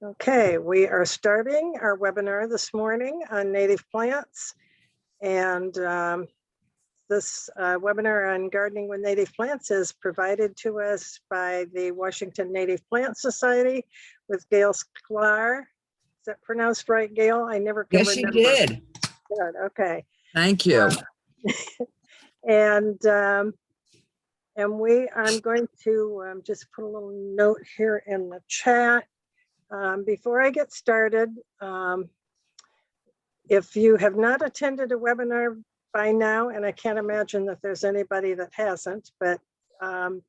Okay, we are starting our webinar this morning on native plants. And this webinar on gardening with native plants is provided to us by the Washington Native Plant Society with Gail Sklar. Is that pronounced right, Gail? I never can Yes, remember. you did. Good, okay. Thank you. And I'm going to just put a little note here in the chat. Before I get started, if you have not attended a webinar by now, and I can't imagine that there's anybody that hasn't, but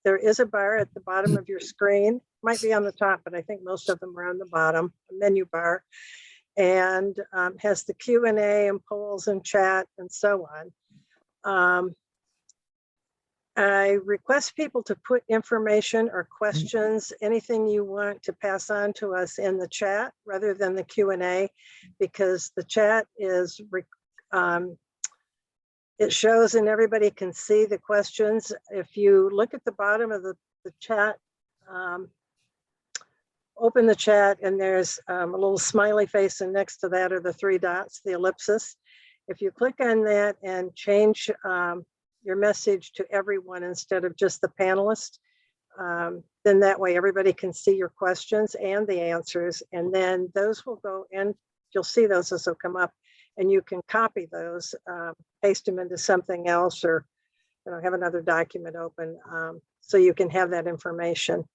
there is a bar at the bottom of your screen. Might be on the top, but I think most of them are on the bottom, a menu bar, and has the Q&A and polls and chat and so on. I request people to put information or questions, anything you want to pass on to us in the chat rather than the Q&A, because the chat is, it shows and everybody can see the questions. If you look at the bottom of the chat, open the chat and there's a little smiley face, and next to that are the three dots, the ellipsis. If you click on that and change your message to everyone instead of just the panelists, then that way everybody can see your questions and the answers, and then those will go in. You'll see those as they'll come up, and you can copy those, paste them into something else, or have another document open, so you can have that information.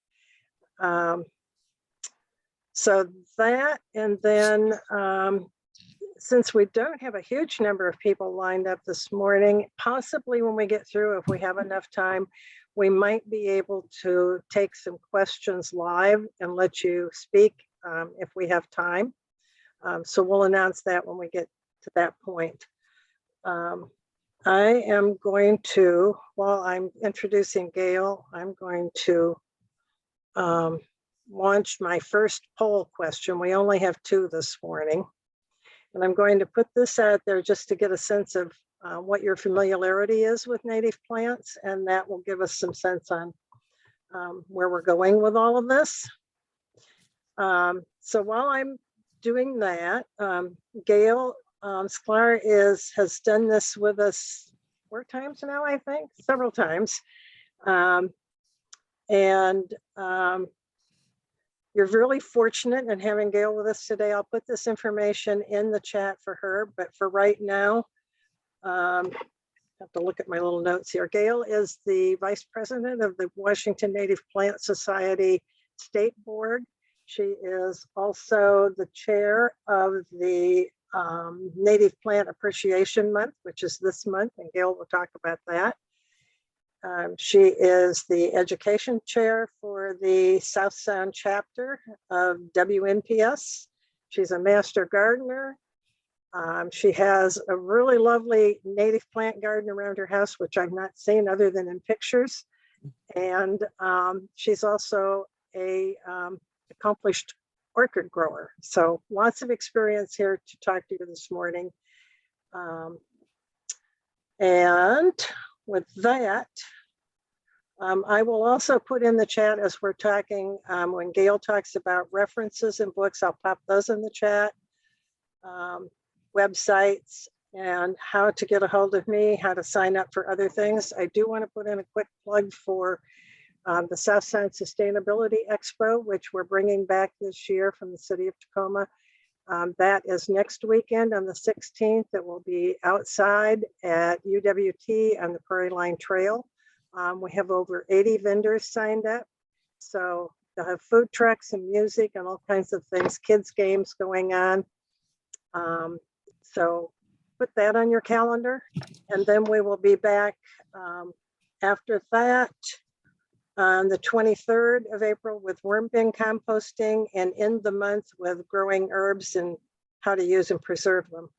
So that, and then since we don't have a huge number of people lined up this morning, possibly when we get through, if we have enough time, we might be able to take some questions live and let you speak if we have time. So we'll announce that when we get to that point. I am going to, while I'm introducing Gail, I'm going to launch my first poll question. We only have two this morning. And I'm going to put this out there just to get a sense of what your familiarity is with native plants, and that will give us some sense on where we're going with all of this. So while I'm doing that, Gail Sklar has done this with us 4 times now, I think, several times. You're really fortunate in having Gail with us today. I'll put this information in the chat for her, but for right now, I have to look at my little notes here. Gail is the Vice President of the Washington Native Plant Society State Board. She is also the chair of the Native Plant Appreciation Month, which is this month, and Gail will talk about that. She is the education chair for the South Sound chapter of WNPS. She's a master gardener. She has a really lovely native plant garden around her house, which I've not seen other than in pictures. And she's also a accomplished orchid grower. So lots of experience here to talk to you this morning. And with that, I will also put in the chat as we're talking, when Gail talks about references and books, I'll pop those in the chat, websites, and how to get a hold of me, how to sign up for other things. I do want to put in a quick plug for the South Sound Sustainability Expo, which we're bringing back this year from the city of Tacoma. That is next weekend on the 16th. It will be outside at UWT on the Prairie Line Trail. We have over 80 vendors signed up. So they'll have food trucks and music and all kinds of things, kids games going on. So put that on your calendar. And then we will be back after that on the 23rd of April with worm bin composting, and end the month with growing herbs and how to use and preserve them.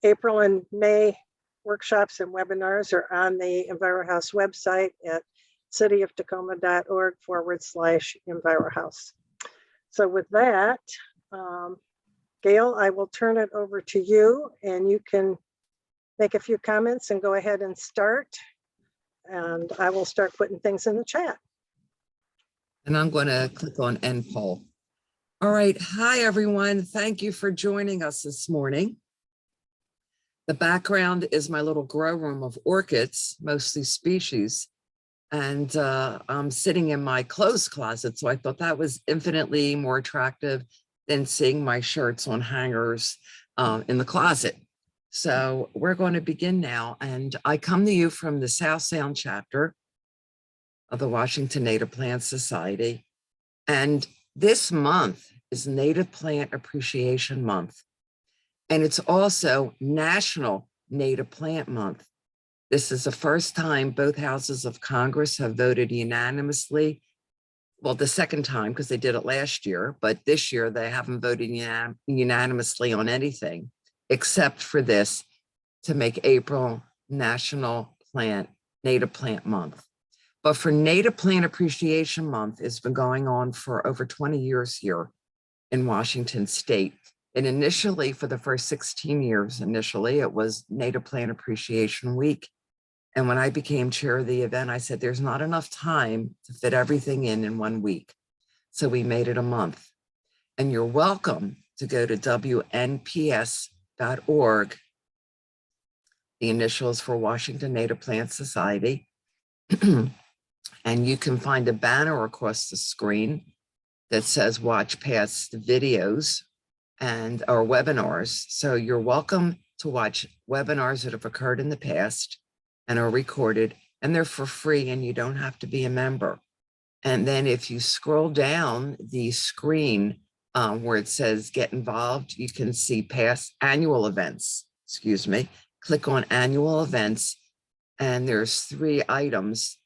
April and May workshops and webinars are on the EnviroHouse website at cityoftacoma.org/EnviroHouse. So with that, Gail, I will turn it over to you, and you can make a few comments and go ahead and start. And I will start putting things in the chat. And I'm going to click on end poll. All right. Hi, everyone. Thank you for joining us this morning. The background is my little grow room of orchids, mostly species. And I'm sitting in my clothes closet. So I thought that was infinitely more attractive than seeing my shirts on hangers in the closet. So we're going to begin now. And I come to you from the South Sound chapter of the Washington Native Plant Society. And this month is Native Plant Appreciation Month. And it's also National Native Plant Month. This is the first time both houses of Congress have voted unanimously. Well, the second time, because they did it last year, but this year they haven't voted unanimously on anything except for this, to make April National Native Plant Month. But for Native Plant Appreciation Month, it's been going on for over 20 years here in Washington State. And initially, for the first 16 years, it was Native Plant Appreciation Week. And when I became chair of the event, I said, there's not enough time to fit everything in 1 week. So we made it a month. And you're welcome to go to WNPS.org, the initials for Washington Native Plant Society. And you can find a banner across the screen that says watch past videos and our webinars. So you're welcome to watch webinars that have occurred in the past and are recorded, and they're for free and you don't have to be a member. And then if you scroll down the screen where it says get involved, you can see past annual events, click on annual events, and there's 3 items.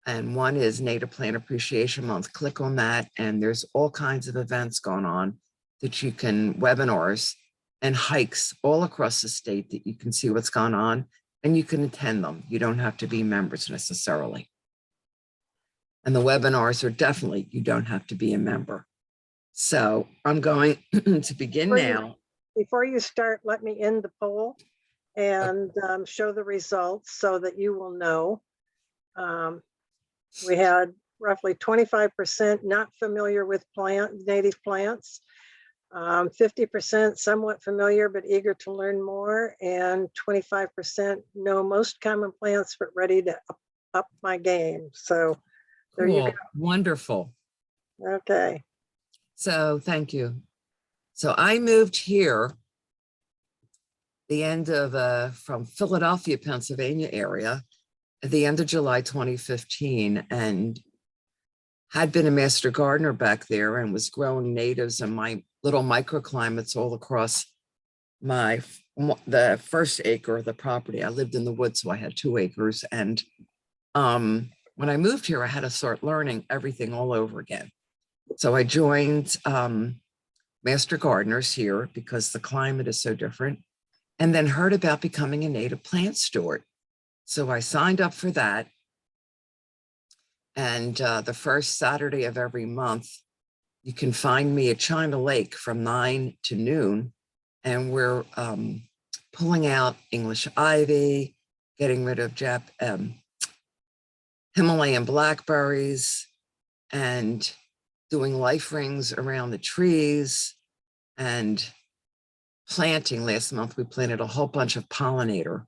And one is Native Plant Appreciation Month. Click on that, and there's all kinds of events going on that you can, webinars and hikes all across the state that you can see what's going on, and you can attend them. You don't have to be members necessarily. And the webinars are definitely, you don't have to be a member. So I'm going to begin now. Before you start, let me end the poll and show the results so that you will know. We had roughly 25% not familiar with native plants, 50% somewhat familiar but eager to learn more, and 25% know most common plants but ready to up my game. So there you go. Wonderful. Okay. So thank you. So I moved here the end of from Philadelphia, Pennsylvania area at the end of July 2015, and had been a master gardener back there and was growing natives in my little microclimates all across the first acre of the property. I lived in the woods, so I had 2 acres. And when I moved here, I had to start learning everything all over again. So I joined master gardeners here because the climate is so different, and then heard about becoming a native plant steward. So I signed up for that. And the first Saturday of every month, you can find me at China Lake from 9 to noon. And we're pulling out English ivy, getting rid of Himalayan blackberries, and doing life rings around the trees, and planting. Last month, we planted a whole bunch of pollinator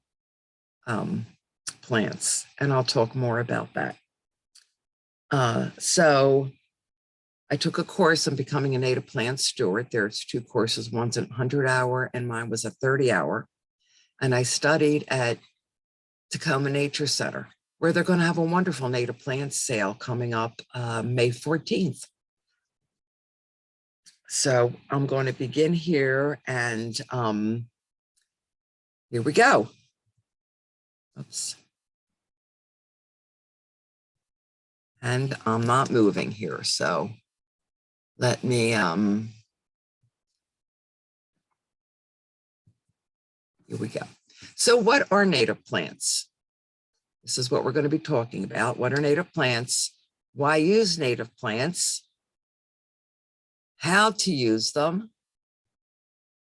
plants, and I'll talk more about that. So I took a course on becoming a native plant steward. There's 2 courses, one's a 100-hour and mine was a 30-hour. And I studied at Tacoma Nature Center, where they're going to have a wonderful native plant sale coming up May 14th. So I'm going to begin here, and here we go. Oops. And I'm not moving here, so let me, here we go. So what are native plants? This is what we're going to be talking about. What are native plants? Why use native plants? How to use them?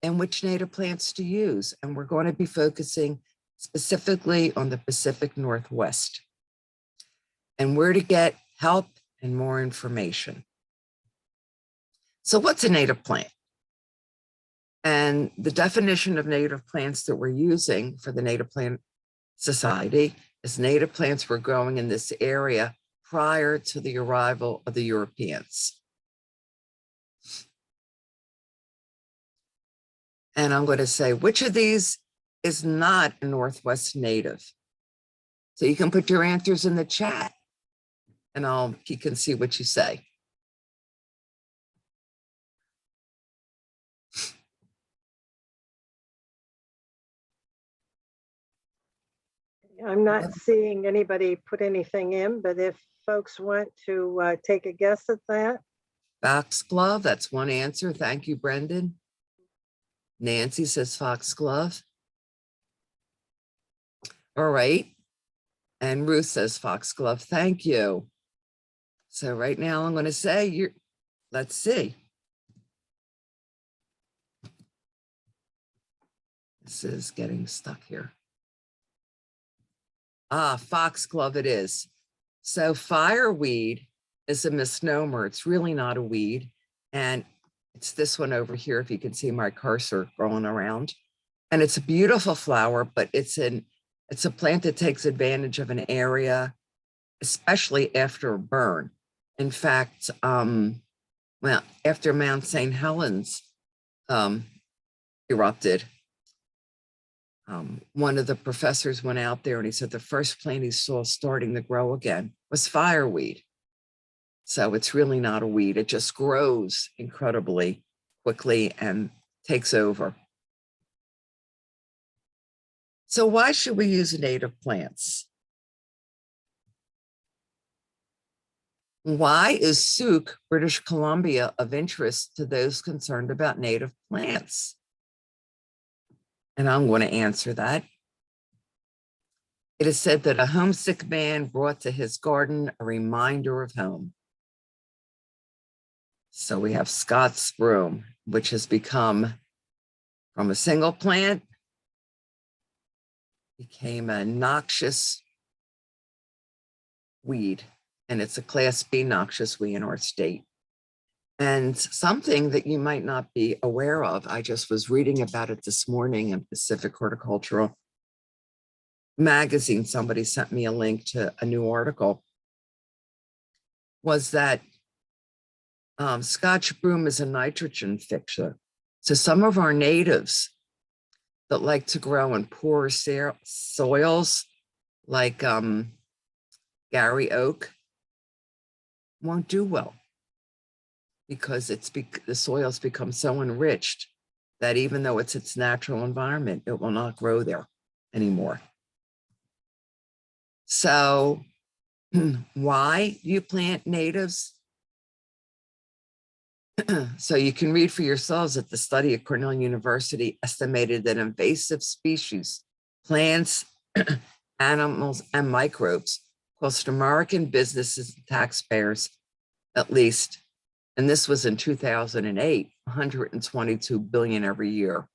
And which native plants to use? And we're going to be focusing specifically on the Pacific Northwest, and where to get help and more information. So what's a native plant? And the definition of native plants that we're using for the Native Plant Society is native plants were growing in this area prior to the arrival of the Europeans. And I'm going to say, which of these is not a Northwest native? So you can put your answers in the chat and you can see what you say. I'm not seeing anybody put anything in, but if folks want to take a guess at that. Foxglove, that's one answer. Thank you, Brendan. Nancy says foxglove. All right. And Ruth says foxglove. Thank you. So right now I'm going to say, let's see. This is getting stuck here. Foxglove it is. So fireweed is a misnomer. It's really not a weed. And it's this one over here, if you can see my cursor growing around. And it's a beautiful flower, but it's a plant that takes advantage of an area, especially after a burn. In fact, well, after Mount St. Helens erupted, one of the professors went out there and he said the first plant he saw starting to grow again was fireweed. So it's really not a weed. It just grows incredibly quickly and takes over. So why should we use native plants? Why is Souk, British Columbia, of interest to those concerned about native plants? And I'm going to answer that. It is said that a homesick man brought to his garden a reminder of home. So we have Scott's broom, which has become, from a single plant, became a noxious weed. And it's a Class B noxious weed in our state. And something that you might not be aware of, I just was reading about it this morning in Pacific Horticultural Magazine. Somebody sent me a link to a new article, was that Scotch broom is a nitrogen fixer. So some of our natives that like to grow in poor soils, like Gary oak, won't do well, because the soil's become so enriched that even though it's its natural environment, it will not grow there anymore. So why do you plant natives? So you can read for yourselves that the study at Cornell University estimated that invasive species, plants, animals, and microbes cost American businesses and taxpayers at least, and this was in 2008, 122 billion every year.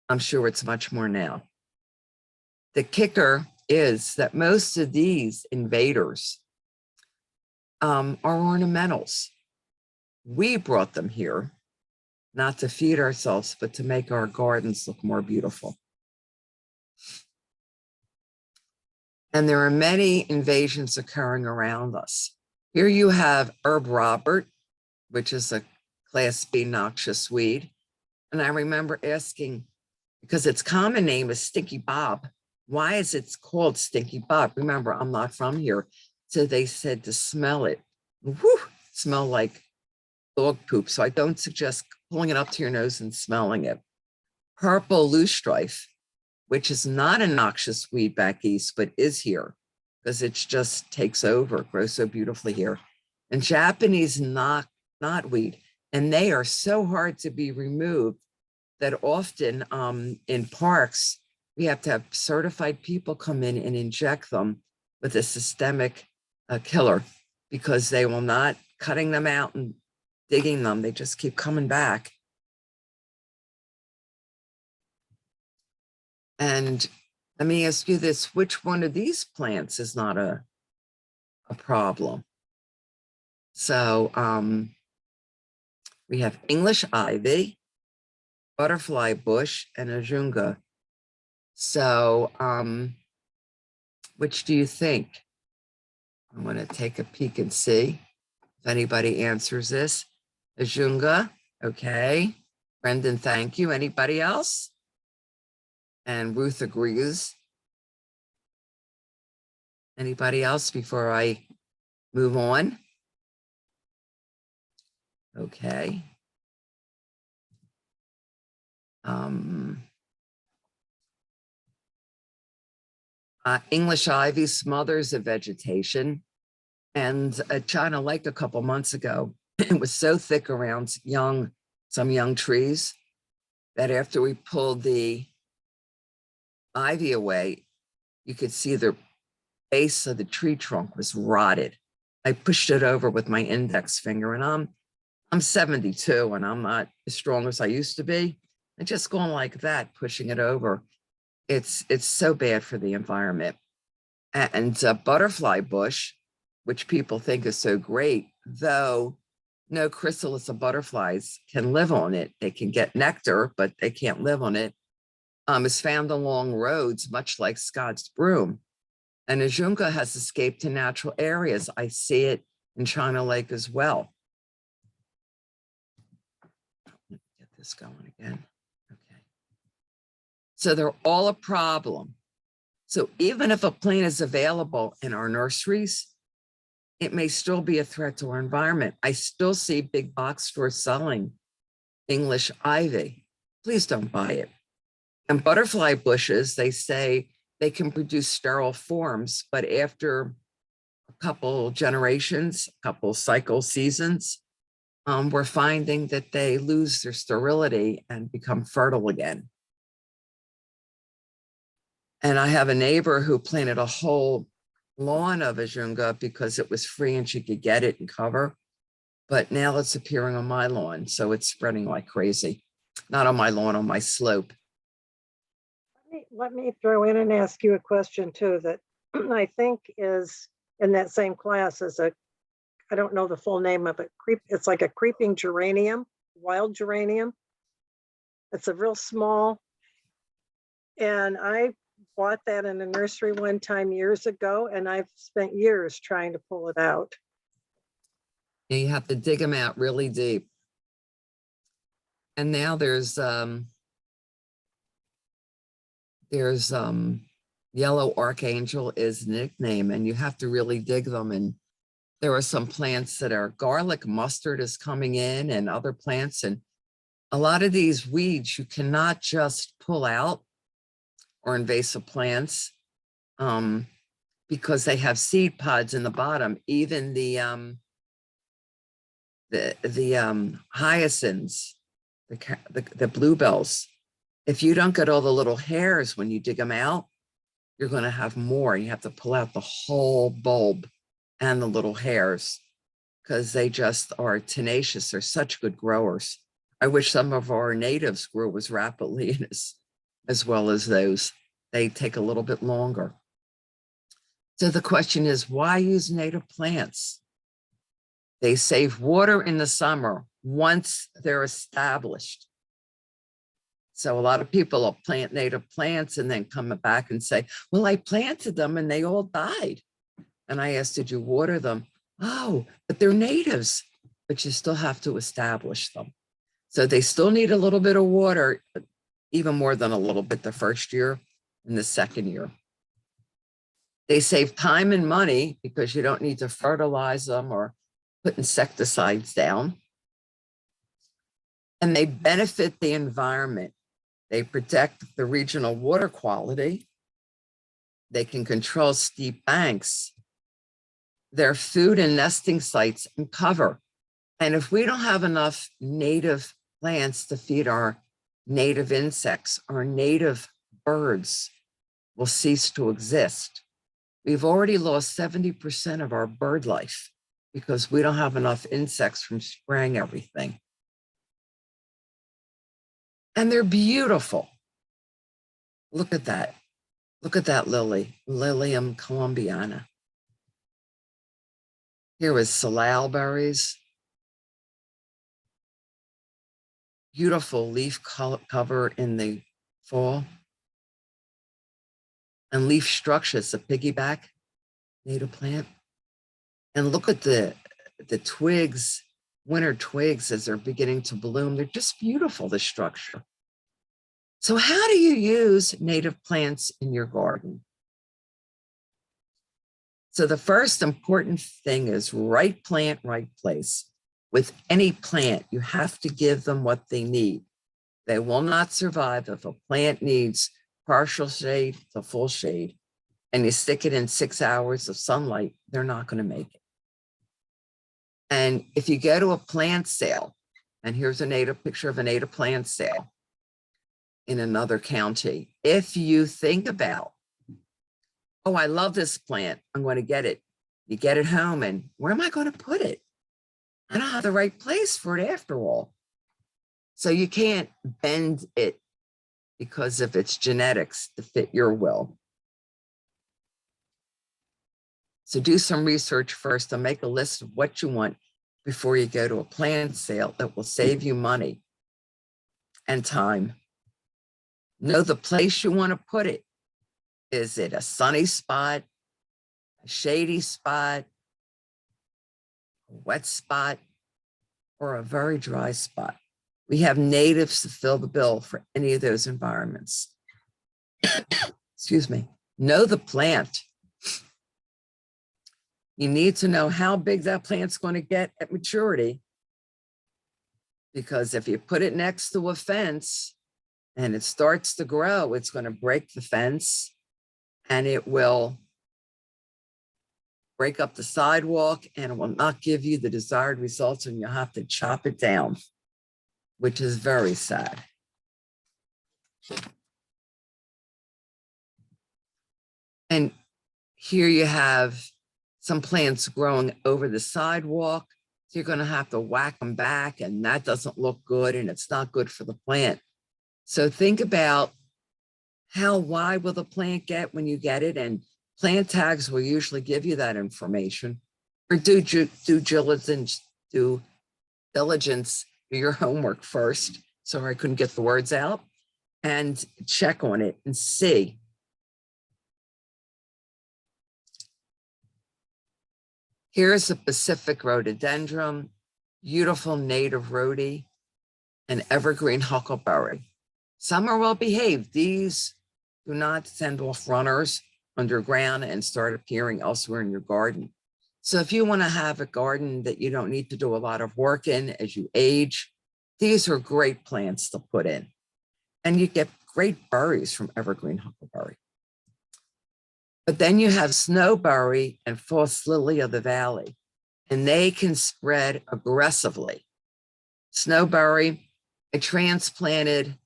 I'm sure it's much more now. The kicker is that most of these invaders are ornamentals. We brought them here, not to feed ourselves, but to make our gardens look more beautiful. And there are many invasions occurring around us. Here you have Herb Robert, which is a Class B noxious weed. And I remember asking, because its common name is Stinky Bob, why is it called Stinky Bob? Remember, I'm not from here. So they said to smell it, whew, smell like dog poop. So I don't suggest pulling it up to your nose and smelling it. Purple loosestrife, which is not a noxious weed back east, but is here because it just takes over, it grows so beautifully here. And Japanese knotweed, and they are so hard to be removed that often in parks, we have to have certified people come in and inject them with a systemic killer, because they will not, cutting them out and digging them, they just keep coming back. And let me ask you this, which one of these plants is not a problem? So We have English ivy, butterfly bush, and ajunga. So, which do you think? I'm going to take a peek and see if anybody answers this. Ajunga, okay. Brendan, thank you. Anybody else? And Ruth agrees. Anybody else before I move on? Okay. English ivy smothers the vegetation. And at China Lake a couple months ago, it was so thick around some young trees that after we pulled the ivy away, you could see the base of the tree trunk was rotted. I pushed it over with my index finger, and I'm 72 and I'm not as strong as I used to be. And just going like that, pushing it over, it's so bad for the environment. And butterfly bush, which people think is so great, though no chrysalis of butterflies can live on it. They can get nectar, but they can't live on it. Is found along roads, much like Scott's broom. And ajunga has escaped to natural areas. I see it in China Lake as well. Let me get this going again. Okay. So they're all a problem. So even if a plant is available in our nurseries, it may still be a threat to our environment. I still see big box stores selling English ivy. Please don't buy it. And butterfly bushes, they say they can produce sterile forms, but after a couple generations, a couple cycle seasons, we're finding that they lose their sterility and become fertile again. And I have a neighbor who planted a whole lawn of ajunga because it was free and she could get it and cover. But now it's appearing on my lawn, so it's spreading like crazy. Not on my lawn, on my slope. Let me throw in and ask you a question too that I think is in that same class as I don't know the full name of it. It's like a creeping geranium, wild geranium. It's a real small, and I bought that in a nursery one time years ago, and I've spent years trying to pull it out. Yeah, you have to dig them out really deep. And now there's Yellow Archangel is the nickname, and you have to really dig them. And there are some plants that are garlic mustard is coming in and other plants. And a lot of these weeds you cannot just pull out, or invasive plants, because they have seed pods in the bottom. Even the hyacinths, the bluebells, if you don't get all the little hairs when you dig them out, you're going to have more. You have to pull out the whole bulb and the little hairs because they just are tenacious. They're such good growers. I wish some of our natives grew as rapidly as well as those. They take a little bit longer. So the question is, why use native plants? They save water in the summer once they're established. So a lot of people will plant native plants and then come back and say, well, I planted them and they all died. And I asked, did you water them? Oh, but they're natives, but you still have to establish them. So they still need a little bit of water, even more than a little bit the first year and the second year. They save time and money because you don't need to fertilize them or put insecticides down. And they benefit the environment. They protect the regional water quality. They can control steep banks. They're food and nesting sites and cover. And if we don't have enough native plants to feed our native insects, our native birds will cease to exist. We've already lost 70% of our bird life because we don't have enough insects from spraying everything. And they're beautiful. Look at that. Look at that lily, Lilium columbiana. Here is salal berries. beautiful leaf cover in the fall. And leaf structures, a piggyback native plant. And look at the twigs, winter twigs as they're beginning to bloom. They're just beautiful, the structure. So how do you use native plants in your garden? So the first important thing is right plant, right place. With any plant, you have to give them what they need. They will not survive if a plant needs partial shade to full shade, and you stick it in 6 hours of sunlight, they're not going to make it. And if you go to a plant sale, and here's a picture of a native plant sale in another county, if you think about, oh, I love this plant, I'm going to get it. You get it home, and where am I going to put it? I don't have the right place for it after all. So you can't bend it because of its genetics to fit your will. So do some research first and make a list of what you want before you go to a plant sale that will save you money and time. Know the place you want to put it. Is it a sunny spot, a shady spot, a wet spot, or a very dry spot? We have natives to fill the bill for any of those environments. Excuse me. Know the plant. You need to know how big that plant's going to get at maturity, because if you put it next to a fence and it starts to grow, it's going to break the fence and it will break up the sidewalk and it will not give you the desired results, and you'll have to chop it down, which is very sad. And here you have some plants growing over the sidewalk. So you're going to have to whack them back, and that doesn't look good, and it's not good for the plant. So think about how wide will the plant get when you get it, and plant tags will usually give you that information. Or do diligence, do your homework first. Sorry, I couldn't get the words out. And check on it and see. Here's a Pacific rhododendron, beautiful native rhodie, and evergreen huckleberry. Some are well behaved. These do not send off runners underground and start appearing elsewhere in your garden. So if you want to have a garden that you don't need to do a lot of work in as you age, these are great plants to put in. And you get great berries from evergreen huckleberry. But then you have snowberry and false lily of the valley, and they can spread aggressively. Snowberry, I transplanted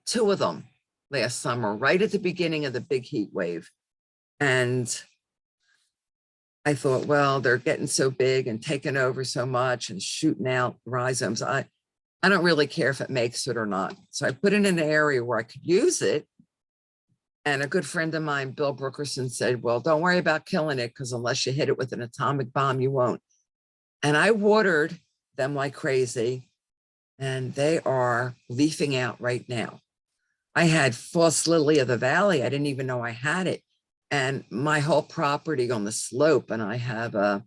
2 of them last summer, right at the beginning of the big heat wave. And I thought, well, they're getting so big and taking over so much and shooting out rhizomes. I don't really care if it makes it or not. So I put it in an area where I could use it. And a good friend of mine, Bill Brookerson, said, well, don't worry about killing it, because unless you hit it with an atomic bomb, you won't. And I watered them like crazy, and they are leafing out right now. I had false lily of the valley. I didn't even know I had it. And my whole property on the slope, and I have a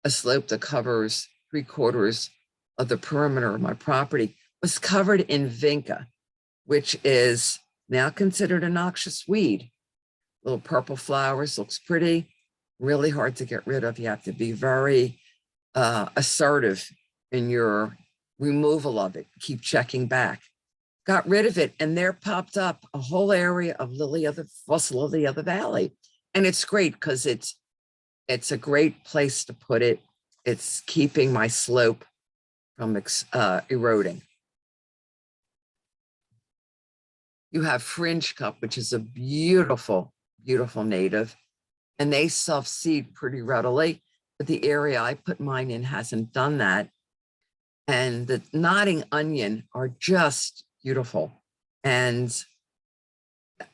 slope that covers 3/4 of the perimeter of my property, was covered in vinca, which is now considered a noxious weed. Little purple flowers, looks pretty, really hard to get rid of. You have to be very assertive in your removal of it. Keep checking back. Got rid of it, and there popped up a whole area of false lily of the valley. And it's great because it's a great place to put it. It's keeping my slope from eroding. You have fringe cup, which is a beautiful, beautiful native, and they self-seed pretty readily. But the area I put mine in hasn't done that. And the nodding onion are just beautiful. And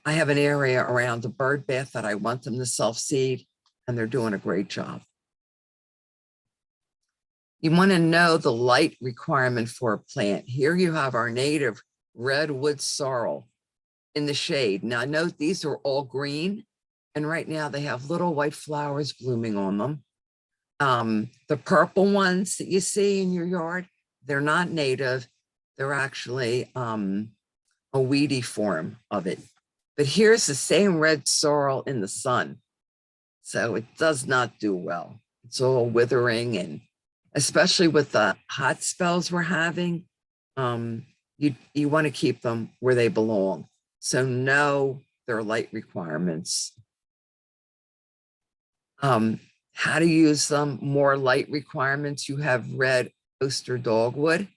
I have an area around the bird bath that I want them to self-seed, and they're doing a great job. You want to know the light requirement for a plant. Here you have our native redwood sorrel in the shade. Now note these are all green, and right now they have little white flowers blooming on them. The purple ones that you see in your yard, they're not native. They're actually a weedy form of it. But here's the same red sorrel in the sun. So it does not do well. It's all withering, and especially with the hot spells we're having, you want to keep them where they belong. So know their light requirements. How to use them, more light requirements. You have red oyster dogwood,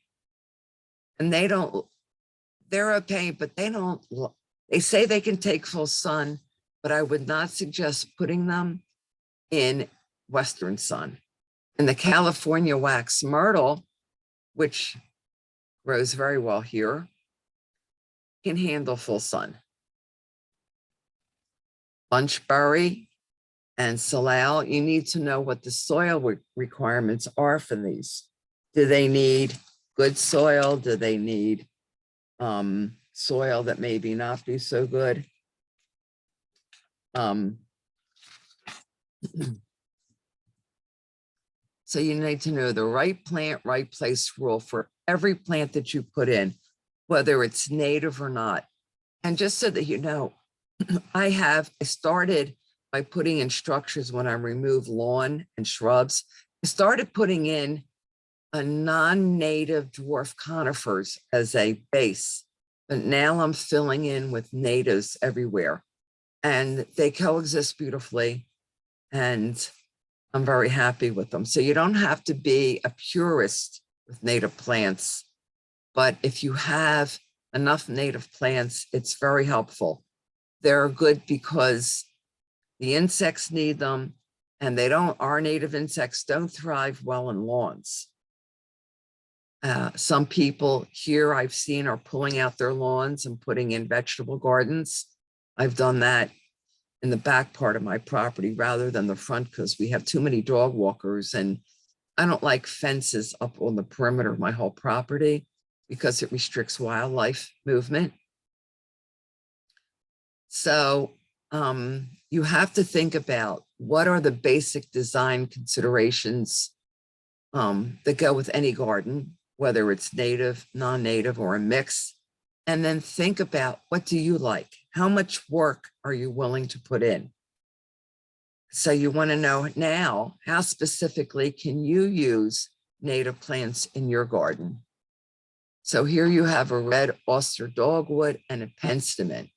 and they're okay, but they say they can take full sun, but I would not suggest putting them in Western sun. And the California wax myrtle, which grows very well here, can handle full sun. Bunchberry and Sorrel, you need to know what the soil requirements are for these. Do they need good soil? Do they need soil that maybe not be so good? So you need to know the right plant, right place rule for every plant that you put in, whether it's native or not. And just so that you know, I started by putting in structures when I remove lawn and shrubs. I started putting in a non-native dwarf conifers as a base, but now I'm filling in with natives everywhere, and they coexist beautifully, and I'm very happy with them. So you don't have to be a purist with native plants, but if you have enough native plants, it's very helpful. They're good because the insects need them, and our native insects don't thrive well in lawns. Some people here I've seen are pulling out their lawns and putting in vegetable gardens. I've done that in the back part of my property rather than the front, because we have too many dog walkers, and I don't like fences up on the perimeter of my whole property because it restricts wildlife movement. So you have to think about what are the basic design considerations that go with any garden, whether it's native, non-native, or a mix. And then think about, what do you like? How much work are you willing to put in? So you want to know now, how specifically can you use native plants in your garden? So here you have a red oyster dogwood and a penstemon.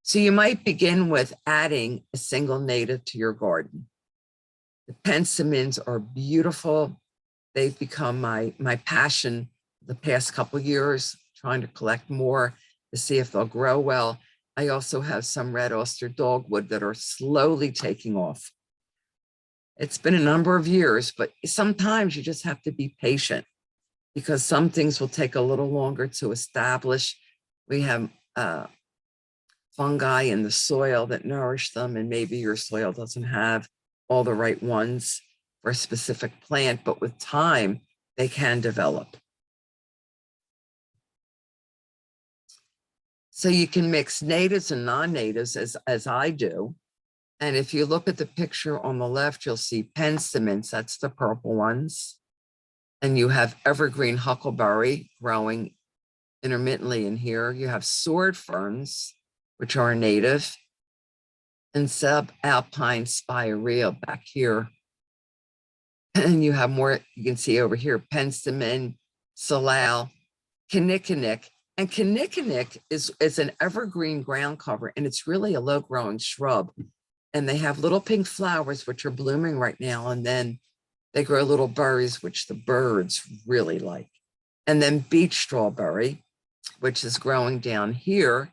So you might begin with adding a single native to your garden. The penstemons are beautiful. They've become my passion the past couple of years, trying to collect more to see if they'll grow well. I also have some red oyster dogwood that are slowly taking off. It's been a number of years, but sometimes you just have to be patient because some things will take a little longer to establish. We have fungi in the soil that nourish them, and maybe your soil doesn't have all the right ones for a specific plant, but with time, they can develop. So you can mix natives and non-natives as I do. And if you look at the picture on the left, you'll see penstemons, that's the purple ones. And you have evergreen huckleberry growing intermittently in here. You have sword ferns, which are native, and subalpine spirea back here. And you have more, you can see over here, penstemon, sorrel, kinnikinnick. And kinnikinnick is an evergreen ground cover, and it's really a low-growing shrub. And they have little pink flowers, which are blooming right now, and then they grow little berries, which the birds really like. And then beet strawberry, which is growing down here,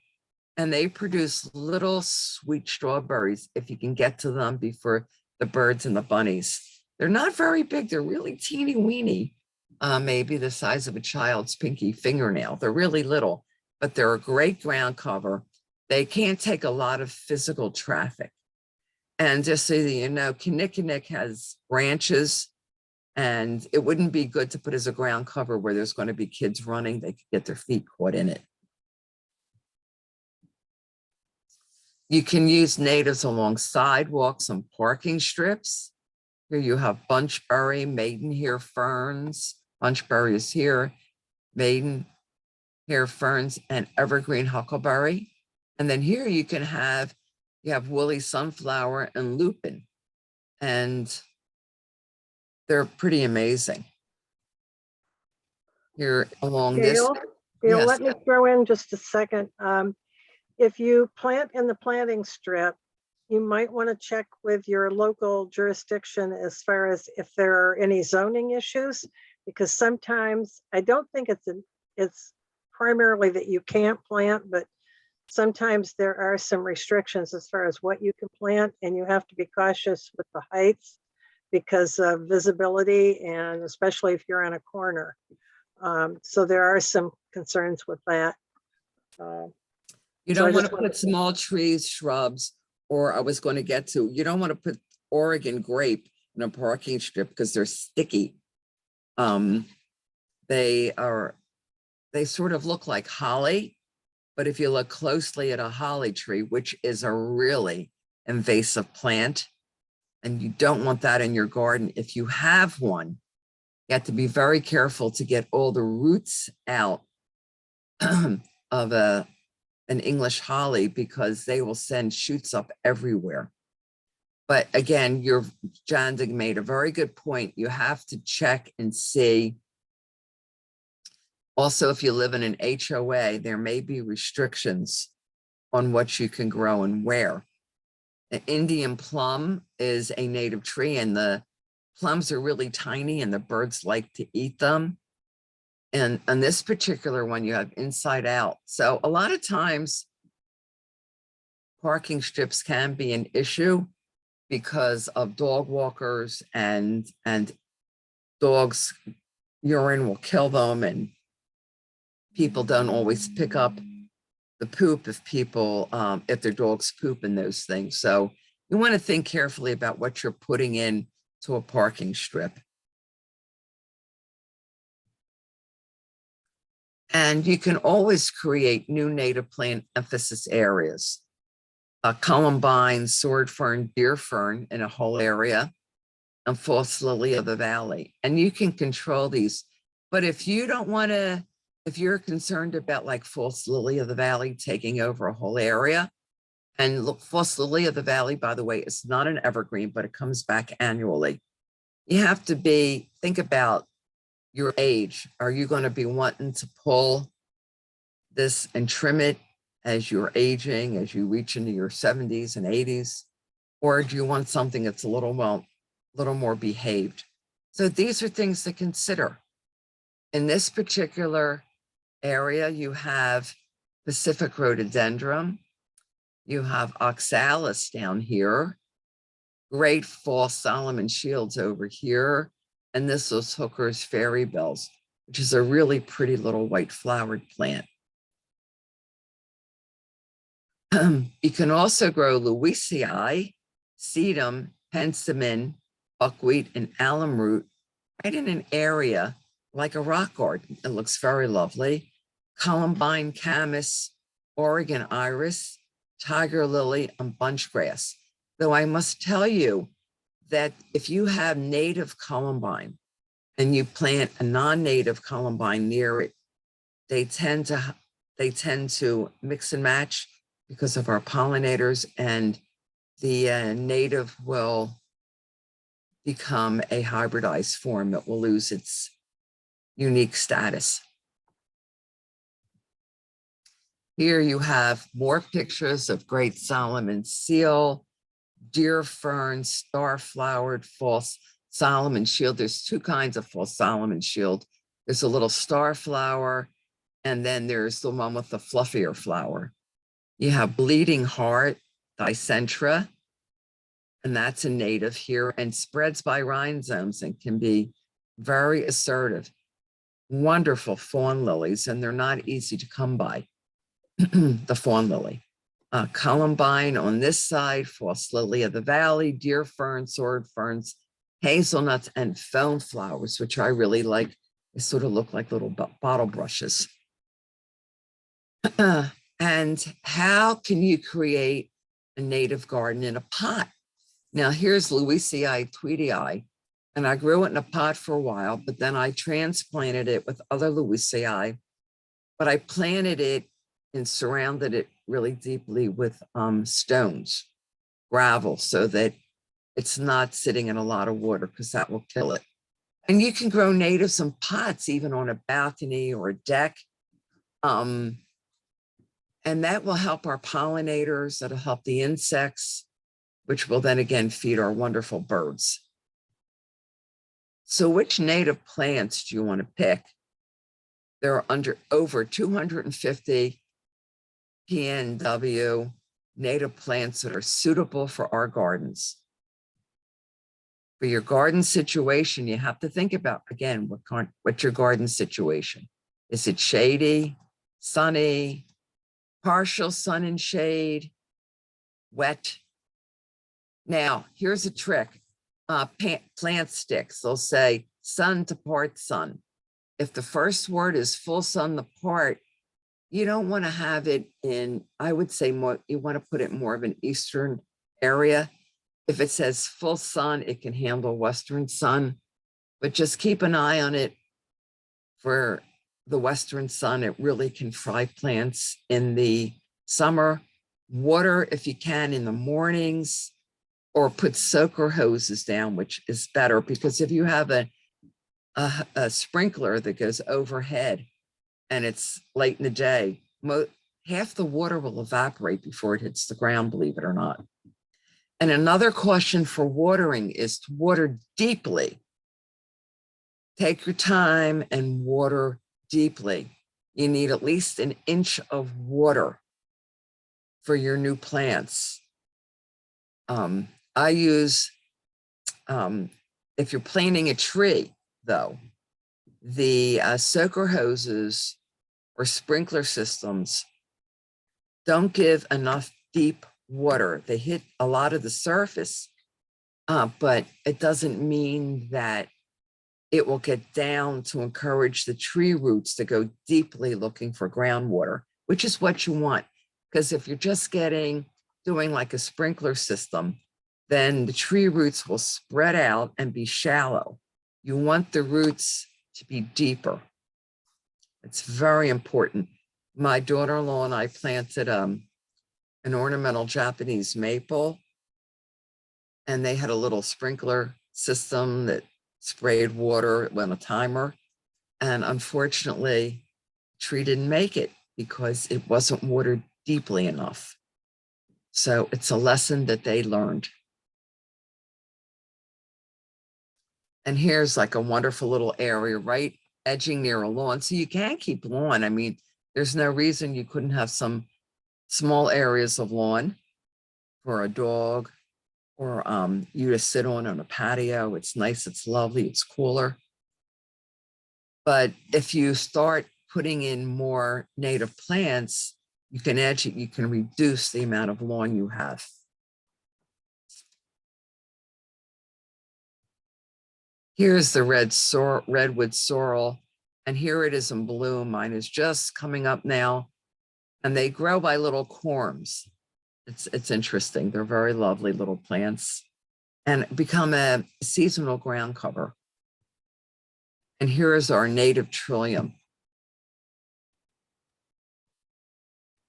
and they produce little sweet strawberries if you can get to them before the birds and the bunnies. They're not very big. They're really teeny weeny, maybe the size of a child's pinky fingernail. They're really little, but they're a great ground cover. They can't take a lot of physical traffic. And just so that you know, kinnikinnick has branches And it wouldn't be good to put as a ground cover where there's going to be kids running. They could get their feet caught in it. You can use natives along sidewalks and parking strips. Here you have bunchberry, maidenhair ferns. Bunchberry is here, maidenhair ferns, and evergreen huckleberry. And then here you have woolly sunflower and lupin. And they're pretty amazing. Here along Gail, this. Gail, Yes. let me throw in just a second. If you plant in the planting strip, you might want to check with your local jurisdiction as far as if there are any zoning issues, because sometimes, I don't think it's primarily that you can't plant, but sometimes there are some restrictions as far as what you can plant, and you have to be cautious with the heights because of visibility, and especially if you're on a corner. So there are some concerns with that. You So I don't want just to wanted put small trees, shrubs, or I was going to get to, you don't want to put Oregon grape in a parking strip because they're sticky. They sort of look like holly, but if you look closely at a holly tree, which is a really invasive plant, and you don't want that in your garden. If you have one, you have to be very careful to get all the roots out of an English holly, because they will send shoots up everywhere. But again, Jandig made a very good point. You have to check and see. Also, if you live in an HOA, there may be restrictions on what you can grow and where. The Indian plum is a native tree, and the plums are really tiny and the birds like to eat them. And on this particular one, you have inside out. So a lot of times parking strips can be an issue because of dog walkers, and dogs' urine will kill them, and people don't always pick up the poop if their dogs poop in those things. So you want to think carefully about what you're putting in to a parking strip. And you can always create new native plant emphasis areas. Columbine, sword fern, deer fern in a whole area, and false lily of the valley. And you can control these. But if you don't want to, if you're concerned about like false lily of the valley taking over a whole area, and look, false lily of the valley, by the way, is not an evergreen, but it comes back annually. You have to think about your age. Are you going to be wanting to pull this and trim it as you're aging, as you reach into your 70s and 80s? Or do you want something that's a little more behaved? So these are things to consider. In this particular area, you have Pacific rhododendron, you have oxalis down here, great fall Solomon shields over here, and this is Hooker's fairy bells, which is a really pretty little white flowered plant. You can also grow Louisii, sedum, penstemon, buckwheat, and alum root right in an area like a rock garden. It looks very lovely. Columbine, camas, Oregon iris, tiger lily, and bunchgrass. Though I must tell you that if you have native columbine and you plant a non-native columbine near it, they tend to mix and match because of our pollinators, and the native will become a hybridized form. It will lose its unique status. Here you have more pictures of great Solomon seal, deer fern, star-flowered false Solomon shield. There's two kinds of false Solomon shield. There's a little star flower, and then there's the one with the fluffier flower. You have bleeding heart, Dicentra, and that's a native here, and spreads by rhizomes and can be very assertive. Wonderful fawn lilies, and they're not easy to come by. The fawn lily. Columbine on this side, false lily of the valley, deer fern, sword ferns, hazelnuts, and foam flowers, which I really like. They sort of look like little bottle brushes. And how can you create a native garden in a pot? Now here's Louisii tweedii, and I grew it in a pot for a while, but then I transplanted it with other Louisii, but I planted it and surrounded it really deeply with stones, gravel, so that it's not sitting in a lot of water because that will kill it. And you can grow natives in pots, even on a balcony or a deck. And that will help our pollinators, that'll help the insects, which will then again feed our wonderful birds. So which native plants do you want to pick? There are over 250 PNW native plants that are suitable for our gardens. For your garden situation, you have to think about, again, what's your garden situation? Is it shady, sunny, partial sun and shade, wet? Now, here's a trick. Plant sticks, they'll say sun to part sun. If the first word is full sun to part, you don't want to have it in, I would say more, you want to put it more of an eastern area. If it says full sun, it can handle western sun, but just keep an eye on it for the western sun. It really can fry plants in the summer. Water, if you can, in the mornings, or put soaker hoses down, which is better, because if you have a sprinkler that goes overhead and it's late in the day, half the water will evaporate before it hits the ground, believe it or not. And another caution for watering is to water deeply. Take your time and water deeply. You need at least an inch of water for your new plants. I use, if you're planting a tree, though, the soaker hoses or sprinkler systems don't give enough deep water. They hit a lot of the surface, but it doesn't mean that it will get down to encourage the tree roots to go deeply looking for groundwater, which is what you want. Because if you're just doing like a sprinkler system, then the tree roots will spread out and be shallow. You want the roots to be deeper. It's very important. My daughter-in-law and I planted an ornamental Japanese maple, and they had a little sprinkler system that sprayed water on a timer. And unfortunately, the tree didn't make it because it wasn't watered deeply enough. So it's a lesson that they learned. And here's like a wonderful little area right edging near a lawn. So you can keep lawn. I mean, there's no reason you couldn't have some small areas of lawn for a dog or you to sit on a patio. It's nice, it's lovely, it's cooler. But if you start putting in more native plants, you can edge it, you can reduce the amount of lawn you have. Here's the redwood sorrel, and here it is in bloom. Mine is just coming up now, and they grow by little corms. It's interesting. They're very lovely little plants and become a seasonal ground cover. And here is our native trillium.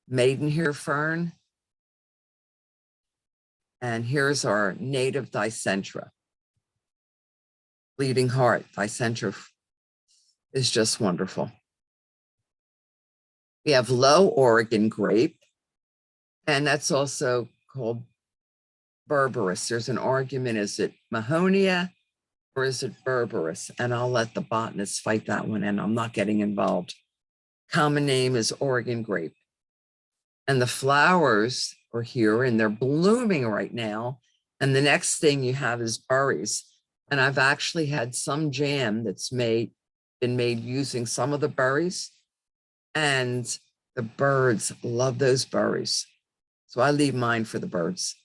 Maidenhair fern. And here's our native Dicentra. Bleeding heart, Dicentra is just wonderful. We have low Oregon grape, and that's also called berberis. There's an argument, is it Mahonia or is it berberis? And I'll let the botanists fight that one, and I'm not getting involved. Common name is Oregon grape. And the flowers are here and they're blooming right now. And the next thing you have is berries. And I've actually had some jam that's been made using some of the berries, and the birds love those berries. So I leave mine for the birds.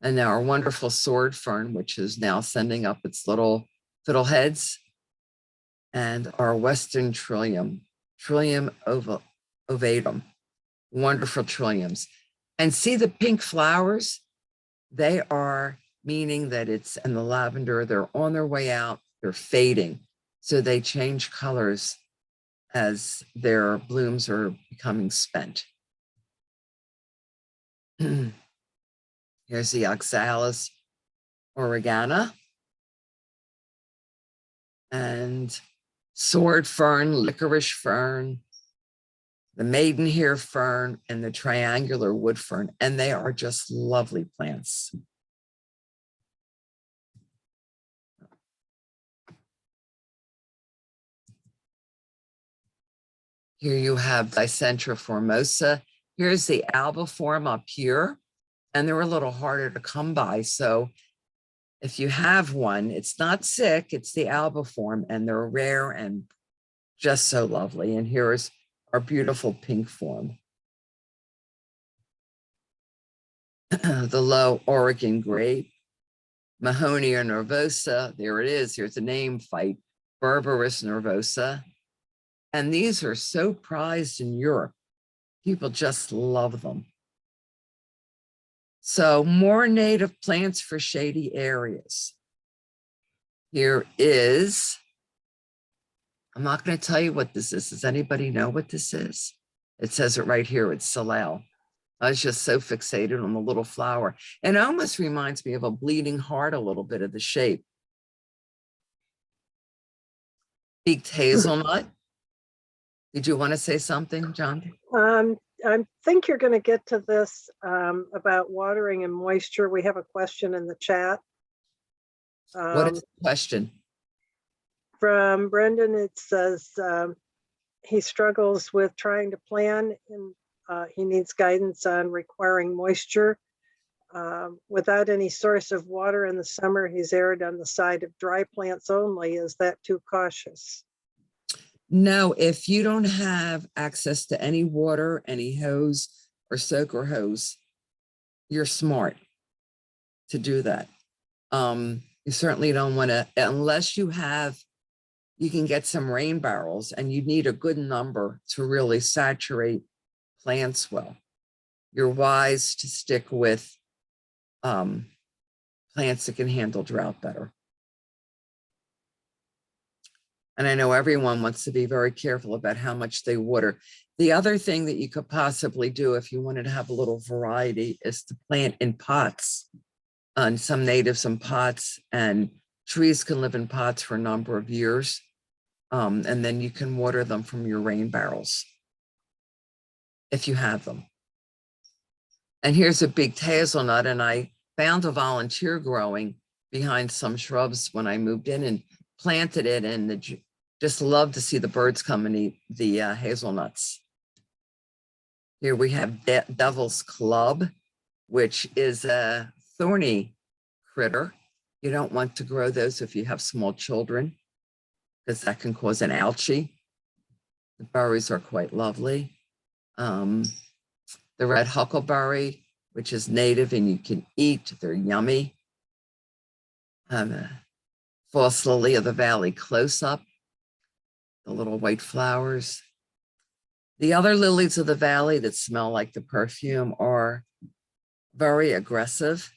And now our wonderful sword fern, which is now sending up its little fiddleheads, and our Western Trillium ovatum, wonderful trilliums. And see the pink flowers? They are meaning that it's, and the lavender, they're on their way out, they're fading. So they change colors as their blooms are becoming spent. Here's the Oxalis oregana and sword fern, licorice fern, the maidenhair fern, and the triangular wood fern. And they are just lovely plants. Here you have Dicentra Formosa. Here's the albiform up here, and they're a little harder to come by. So if you have one, it's not sick, it's the albiform, and they're rare and just so lovely. And here's our beautiful pink form. The low Oregon grape, Mahonia nervosa, there it is, here's a name fight, Berberis nervosa. And these are so prized in Europe. People just love them. So more native plants for shady areas. Here is, I'm not going to tell you what this is. Does anybody know what this is? It says it right here. It's Sorrel. I was just so fixated on the little flower. And it almost reminds me of a bleeding heart, a little bit of the shape. Beaked hazelnut. Did you want to say something, John? I think you're going to get to this about watering and moisture. We have a question in the chat. What is the question? From Brendan, it says he struggles with trying to plan and he needs guidance on requiring moisture. Without any source of water in the summer, he's erred on the side of dry plants only. Is that too cautious? No, if you don't have access to any water, any hose or soaker hose, you're smart to do that. You certainly don't want to, unless you have, you can get some rain barrels, and you need a good number to really saturate plants well. You're wise to stick with plants that can handle drought better. And I know everyone wants to be very careful about how much they water. The other thing that you could possibly do if you wanted to have a little variety is to plant in pots, and some natives in pots, and trees can live in pots for a number of years. And then you can water them from your rain barrels if you have them. And here's a big hazelnut, and I found a volunteer growing behind some shrubs when I moved in and planted it, and just love to see the birds come and eat the hazelnuts. Here we have Devil's Club, which is a thorny critter. You don't want to grow those if you have small children, because that can cause an ouchie. The berries are quite lovely. The red huckleberry, which is native and you can eat, they're yummy. False lily of the valley close up, the little white flowers. The other lilies of the valley that smell like the perfume are very aggressive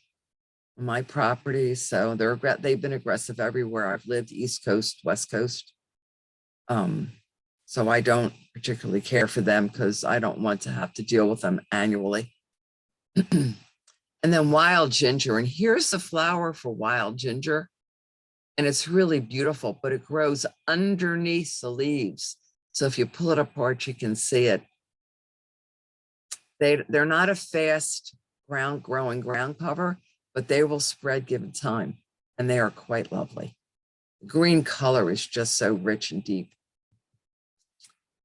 on my property. So they've been aggressive everywhere I've lived, East Coast, West Coast. So I don't particularly care for them because I don't want to have to deal with them annually. And then wild ginger, and here's the flower for wild ginger. And it's really beautiful, but it grows underneath the leaves. So if you pull it apart, you can see it. They're not a fast growing ground cover, but they will spread given time. And they are quite lovely. The green color is just so rich and deep.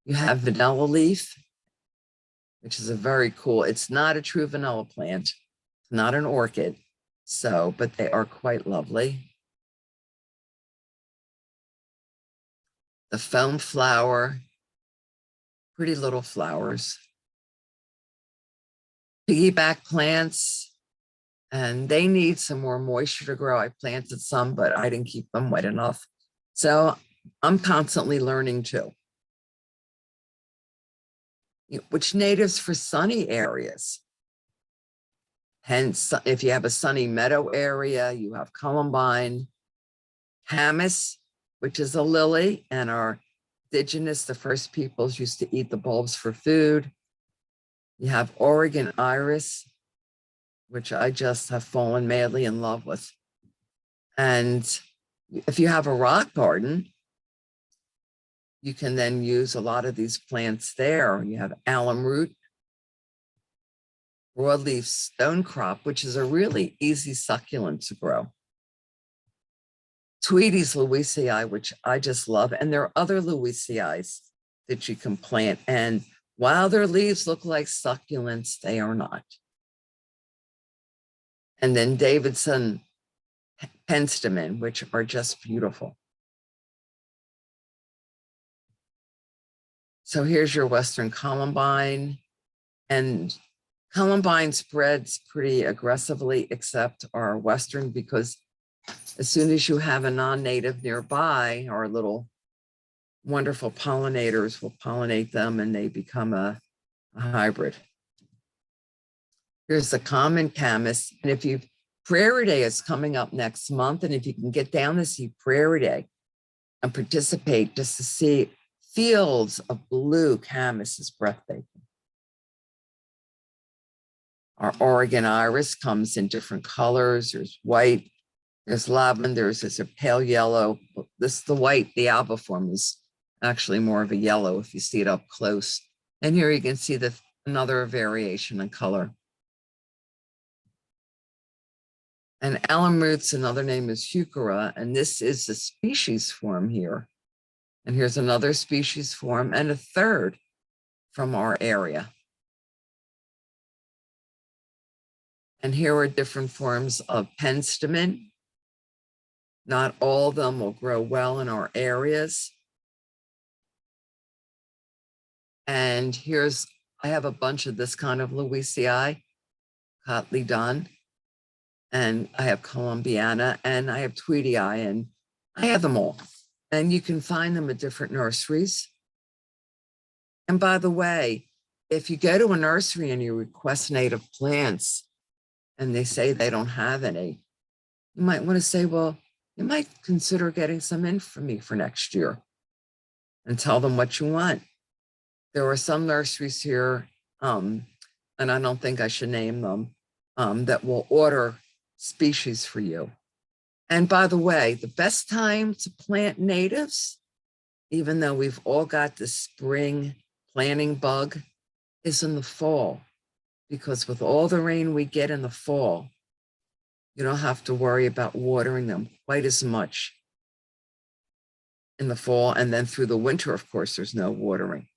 You have vanilla leaf, which is a very cool, it's not a true vanilla plant, not an orchid. So, but they are quite lovely. The foam flower, pretty little flowers. Piggyback plants, and they need some more moisture to grow. I planted some, but I didn't keep them wet enough. So I'm constantly learning too. Which natives for sunny areas. Hence, if you have a sunny meadow area, you have Columbine, Camas, which is a lily, and our indigenous, the first peoples used to eat the bulbs for food. You have Oregon iris, which I just have fallen madly in love with. And if you have a rock garden, you can then use a lot of these plants there. You have alum root, broadleaf stonecrop, which is a really easy succulent to grow. Tweedy's Louisii, which I just love. And there are other Louisiis that you can plant. And while their leaves look like succulents, they are not. And then Davidson penstemon, which are just beautiful. So here's your Western Columbine, and Columbine spreads pretty aggressively, except our Western, because as soon as you have a non-native nearby, our little wonderful pollinators will pollinate them and they become a hybrid. Here's the common camas. And if you, Prairie Day is coming up next month, and if you can get down to see Prairie Day and participate just to see fields of blue camas is breathtaking. Our Oregon iris comes in different colors. There's white, there's lavender, there's a pale yellow. The white, the albiform is actually more of a yellow if you see it up close. And here you can see another variation in color. And alum roots, another name is heuchera, and this is the species form here. And here's another species form and a third from our area. And here are different forms of penstemon. Not all of them will grow well in our areas. And I have a bunch of this kind of Louisii, Cotley Dunn, and I have Columbiana, and I have Tweedii, and I have them all. And you can find them at different nurseries. And by the way, if you go to a nursery and you request native plants and they say they don't have any, you might want to say, well, you might consider getting some in for me for next year, and tell them what you want. There are some nurseries here, and I don't think I should name them, that will order species for you. And by the way, the best time to plant natives, even though we've all got the spring planting bug, is in the fall, because with all the rain we get in the fall, you don't have to worry about watering them quite as much in the fall. And then through the winter, of course, there's no watering.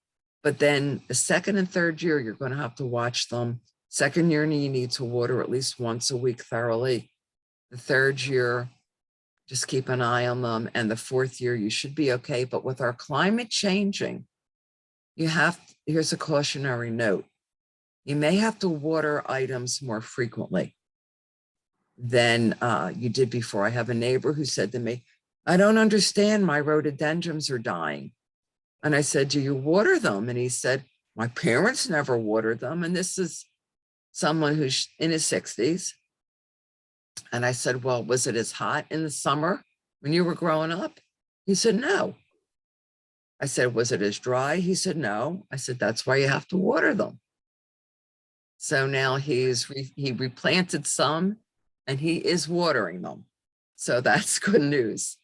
But then the second and third year, you're going to have to watch them. Second year, you need to water at least once a week thoroughly. The third year, just keep an eye on them. And the fourth year, you should be okay. But with our climate changing, here's a cautionary note. You may have to water items more frequently than you did before. I have a neighbor who said to me, I don't understand, my rhododendrons are dying. And I said, do you water them? And he said, my parents never watered them. And this is someone who's in his 60s. And I said, well, was it as hot in the summer when you were growing up? He said, no. I said, was it as dry? He said, no. I said, that's why you have to water them. So now he replanted some and he is watering them. So that's good news.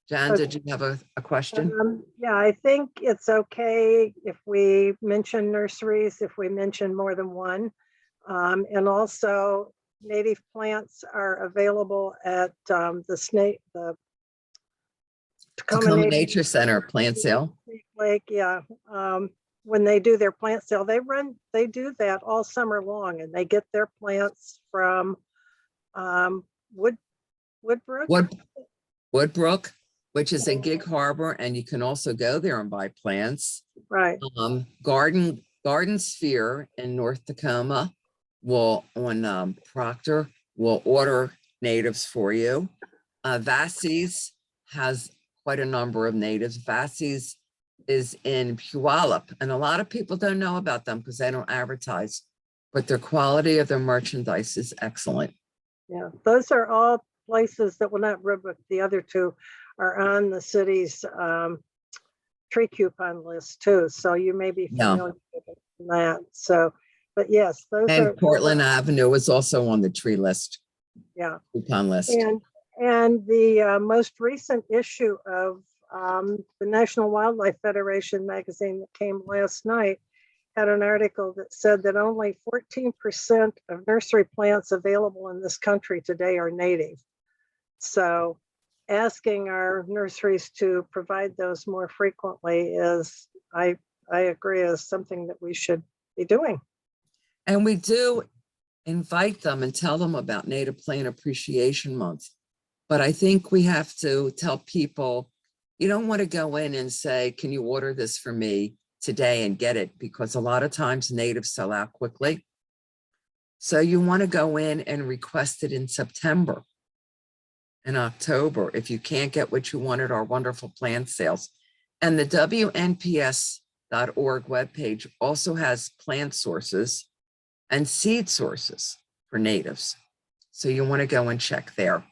Jan, Okay. did you have a question? Yeah, I think it's okay if we mention nurseries, if we mention more than one. And also native plants are available at the Tacoma Nature Center plant sale. Lake, yeah. When they do their plant sale, they do that all summer long, and they get their plants from Woodbrook, which is in Gig Harbor, and you can also go there and buy plants. Right. Garden Sphere in North Tacoma on Proctor we'll order natives for you. Vasey's has quite a number of natives. Vasey's is in Puyallup, and a lot of people don't know about them because they don't advertise, but their quality of their merchandise is excellent. Yeah, those are all places that, well, not Redwood, the other two are on the city's tree coupon list too. So you may be familiar with that. So, but yes, those are. And Portland Avenue is also on the tree list. Yeah. Coupon list. And the most recent issue of the National Wildlife Federation magazine that came last night had an article that said that only 14% of nursery plants available in this country today are native. So asking our nurseries to provide those more frequently is, I agree, is something that we should be doing. And we do invite them and tell them about Native Plant Appreciation Month. But I think we have to tell people, you don't want to go in and say, can you order this for me today and get it? Because a lot of times natives sell out quickly. So you want to go in and request it in September and October if you can't get what you want at our wonderful plant sales. And the WNPS.org webpage also has plant sources and seed sources for natives. So you want to go and check there.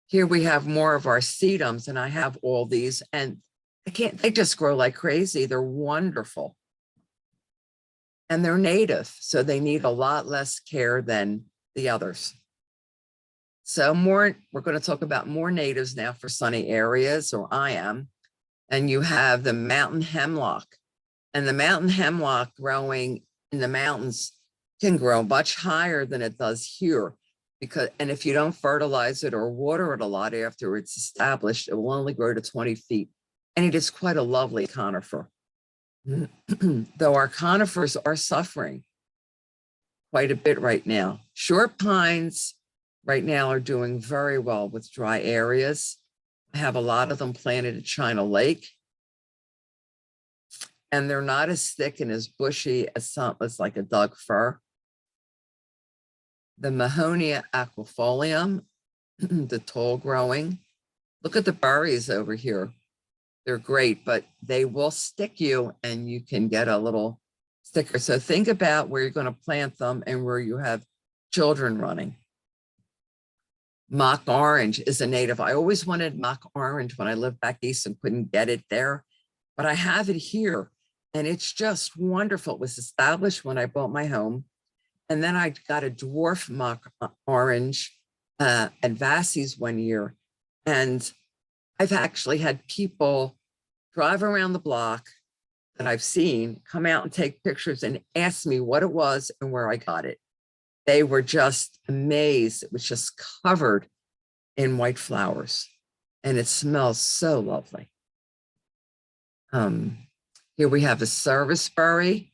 Here we have more of our sedums, and I have all these, and they just grow like crazy. They're wonderful. And they're native, so they need a lot less care than the others. So we're going to talk about more natives now for sunny areas, or I am. And you have the mountain hemlock. And the mountain hemlock growing in the mountains can grow much higher than it does here. And if you don't fertilize it or water it a lot after it's established, it will only grow to 20 feet. And it is quite a lovely conifer. Though our conifers are suffering quite a bit right now. Short pines right now are doing very well with dry areas. I have a lot of them planted at China Lake. And they're not as thick and as bushy as some, as like a Doug fir. The Mahonia Aquifolium, the tall growing. Look at the berries over here. They're great, but they will stick you and you can get a little sticker. So think about where you're going to plant them and where you have children running. Mock orange is a native. I always wanted mock orange when I lived back east and couldn't get it there, but I have it here and it's just wonderful. It was established when I bought my home. And then I got a dwarf mock orange at Vasey's one year. And I've actually had people drive around the block that I've seen, come out and take pictures and ask me what it was and where I got it. They were just amazed. It was just covered in white flowers and it smells so lovely. Here we have a serviceberry.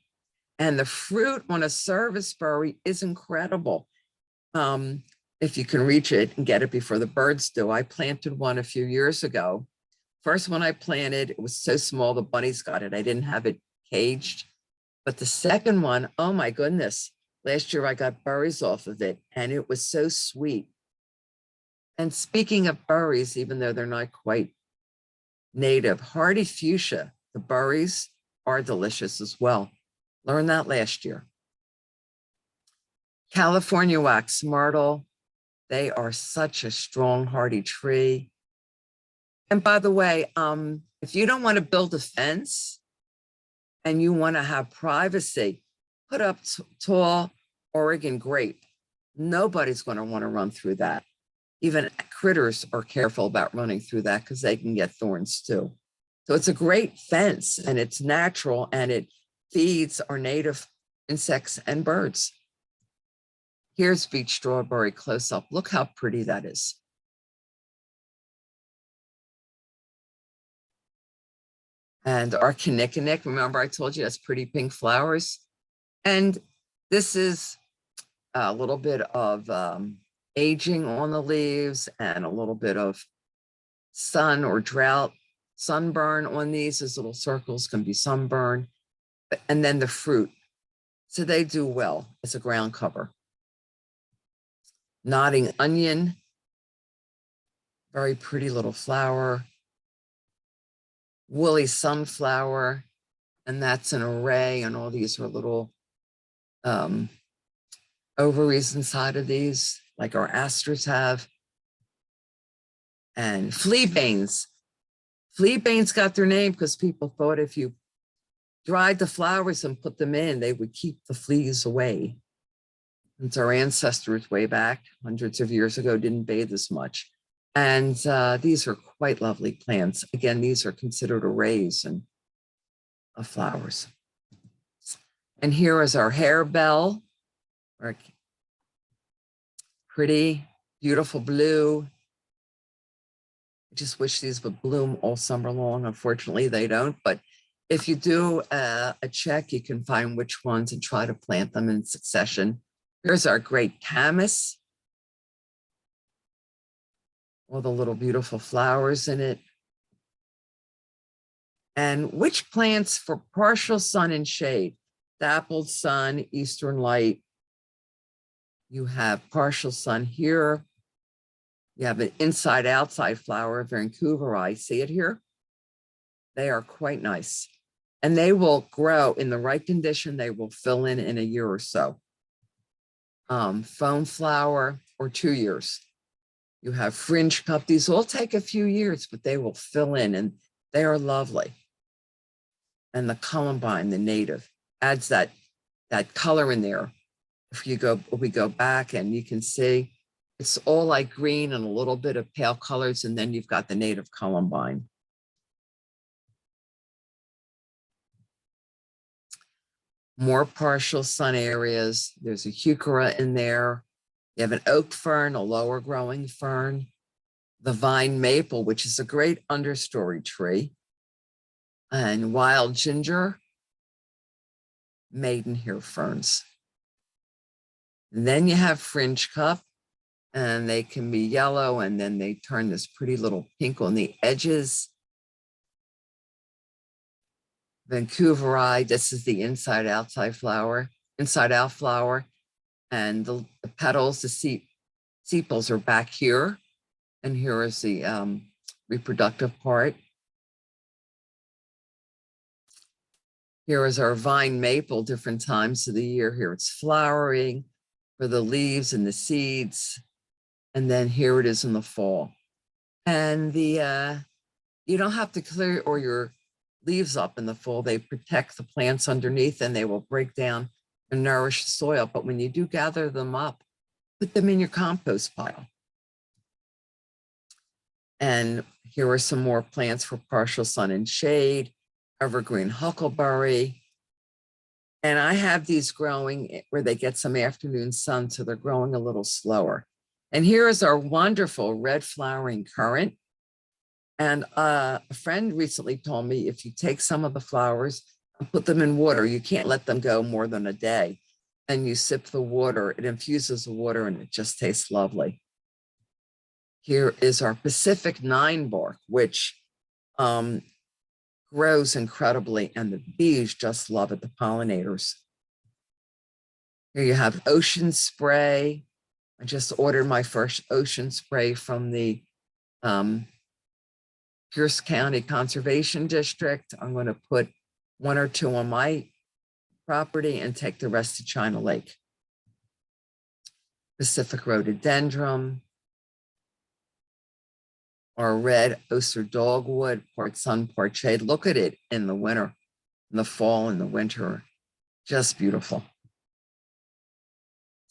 And the fruit on a serviceberry is incredible. If you can reach it and get it before the birds do. I planted one a few years ago. First one I planted, it was so small, the bunnies got it. I didn't have it caged. But the second one, oh my goodness. Last year I got berries off of it and it was so sweet. And speaking of berries, even though they're not quite native, hardy fuchsia, the berries are delicious as well. Learned that last year. California Wax Myrtle. They are such a strong, hardy tree. And by the way, if you don't want to build a fence and you want to have privacy, put up tall Oregon grape. Nobody's going to want to run through that. Even critters are careful about running through that because they can get thorns too. So it's a great fence and it's natural and it feeds our native insects and birds. Here's Beet Strawberry close up. Look how pretty that is. And our kinnikinnick, remember I told you has pretty pink flowers. And this is a little bit of aging on the leaves and a little bit of sun or drought, sunburn on these. These little circles can be sunburn. And then the fruit. So they do well as a ground cover. Nodding onion, very pretty little flower. Woolly sunflower, and that's an array, and all these are little ovaries inside of these, like our asters have. And fleabanes. Fleabanes got their name because people thought if you dried the flowers and put them in, they would keep the fleas away. Since our ancestors way back hundreds of years ago didn't bathe as much. And these are quite lovely plants. Again, these are considered arrays and of flowers. And here is our harebell, our pretty, beautiful blue. I just wish these would bloom all summer long. Unfortunately, they don't. But if you do a check, you can find which ones and try to plant them in succession. Here's our great camas. All the little beautiful flowers in it. And which plants for partial sun and shade? Dappled sun, eastern light. You have partial sun here. You have an inside-outside flower, Vancouveri. See it here? They are quite nice. And they will grow in the right condition. They will fill in a year or so. Foam flower, or 2 years. You have fringe cup. These all take a few years, but they will fill in, and they are lovely. And the Columbine, the native, adds that color in there. If we go back, and you can see it's all like green and a little bit of pale colors, and then you've got the native Columbine. More partial sun areas. There's a heuchera in there. You have an oak fern, a lower growing fern, the vine maple, which is a great understory tree, and wild ginger, maidenhair ferns. And then you have fringe cup, and they can be yellow, and then they turn this pretty little pink on the edges. Vancouveri, this is the inside-outside flower, inside-out flower, and the petals, the sepals are back here, and here is the reproductive part. Here is our vine maple, different times of the year. Here it's flowering for the leaves and the seeds, and then here it is in the fall. And the you don't have to clear or your leaves up in the fall. They protect the plants underneath, and they will break down and nourish the soil. But when you do gather them up, put them in your compost pile. And here are some more plants for partial sun and shade. Evergreen huckleberry. And I have these growing where they get some afternoon sun, so they're growing a little slower. And here is our wonderful red flowering currant. And a friend recently told me if you take some of the flowers and put them in water, you can't let them go more than a day. And you sip the water, it infuses the water, and it just tastes lovely. Here is our Pacific 9-bark, which grows incredibly, and the bees just love it, the pollinators. Here you have ocean spray. I just ordered my first ocean spray from the Pierce County Conservation District. I'm going to put 1 or 2 on my property and take the rest to China Lake. Pacific rhododendron, or red Oster dogwood, part sun, part shade. Look at it in the winter, in the fall, and the winter. Just beautiful.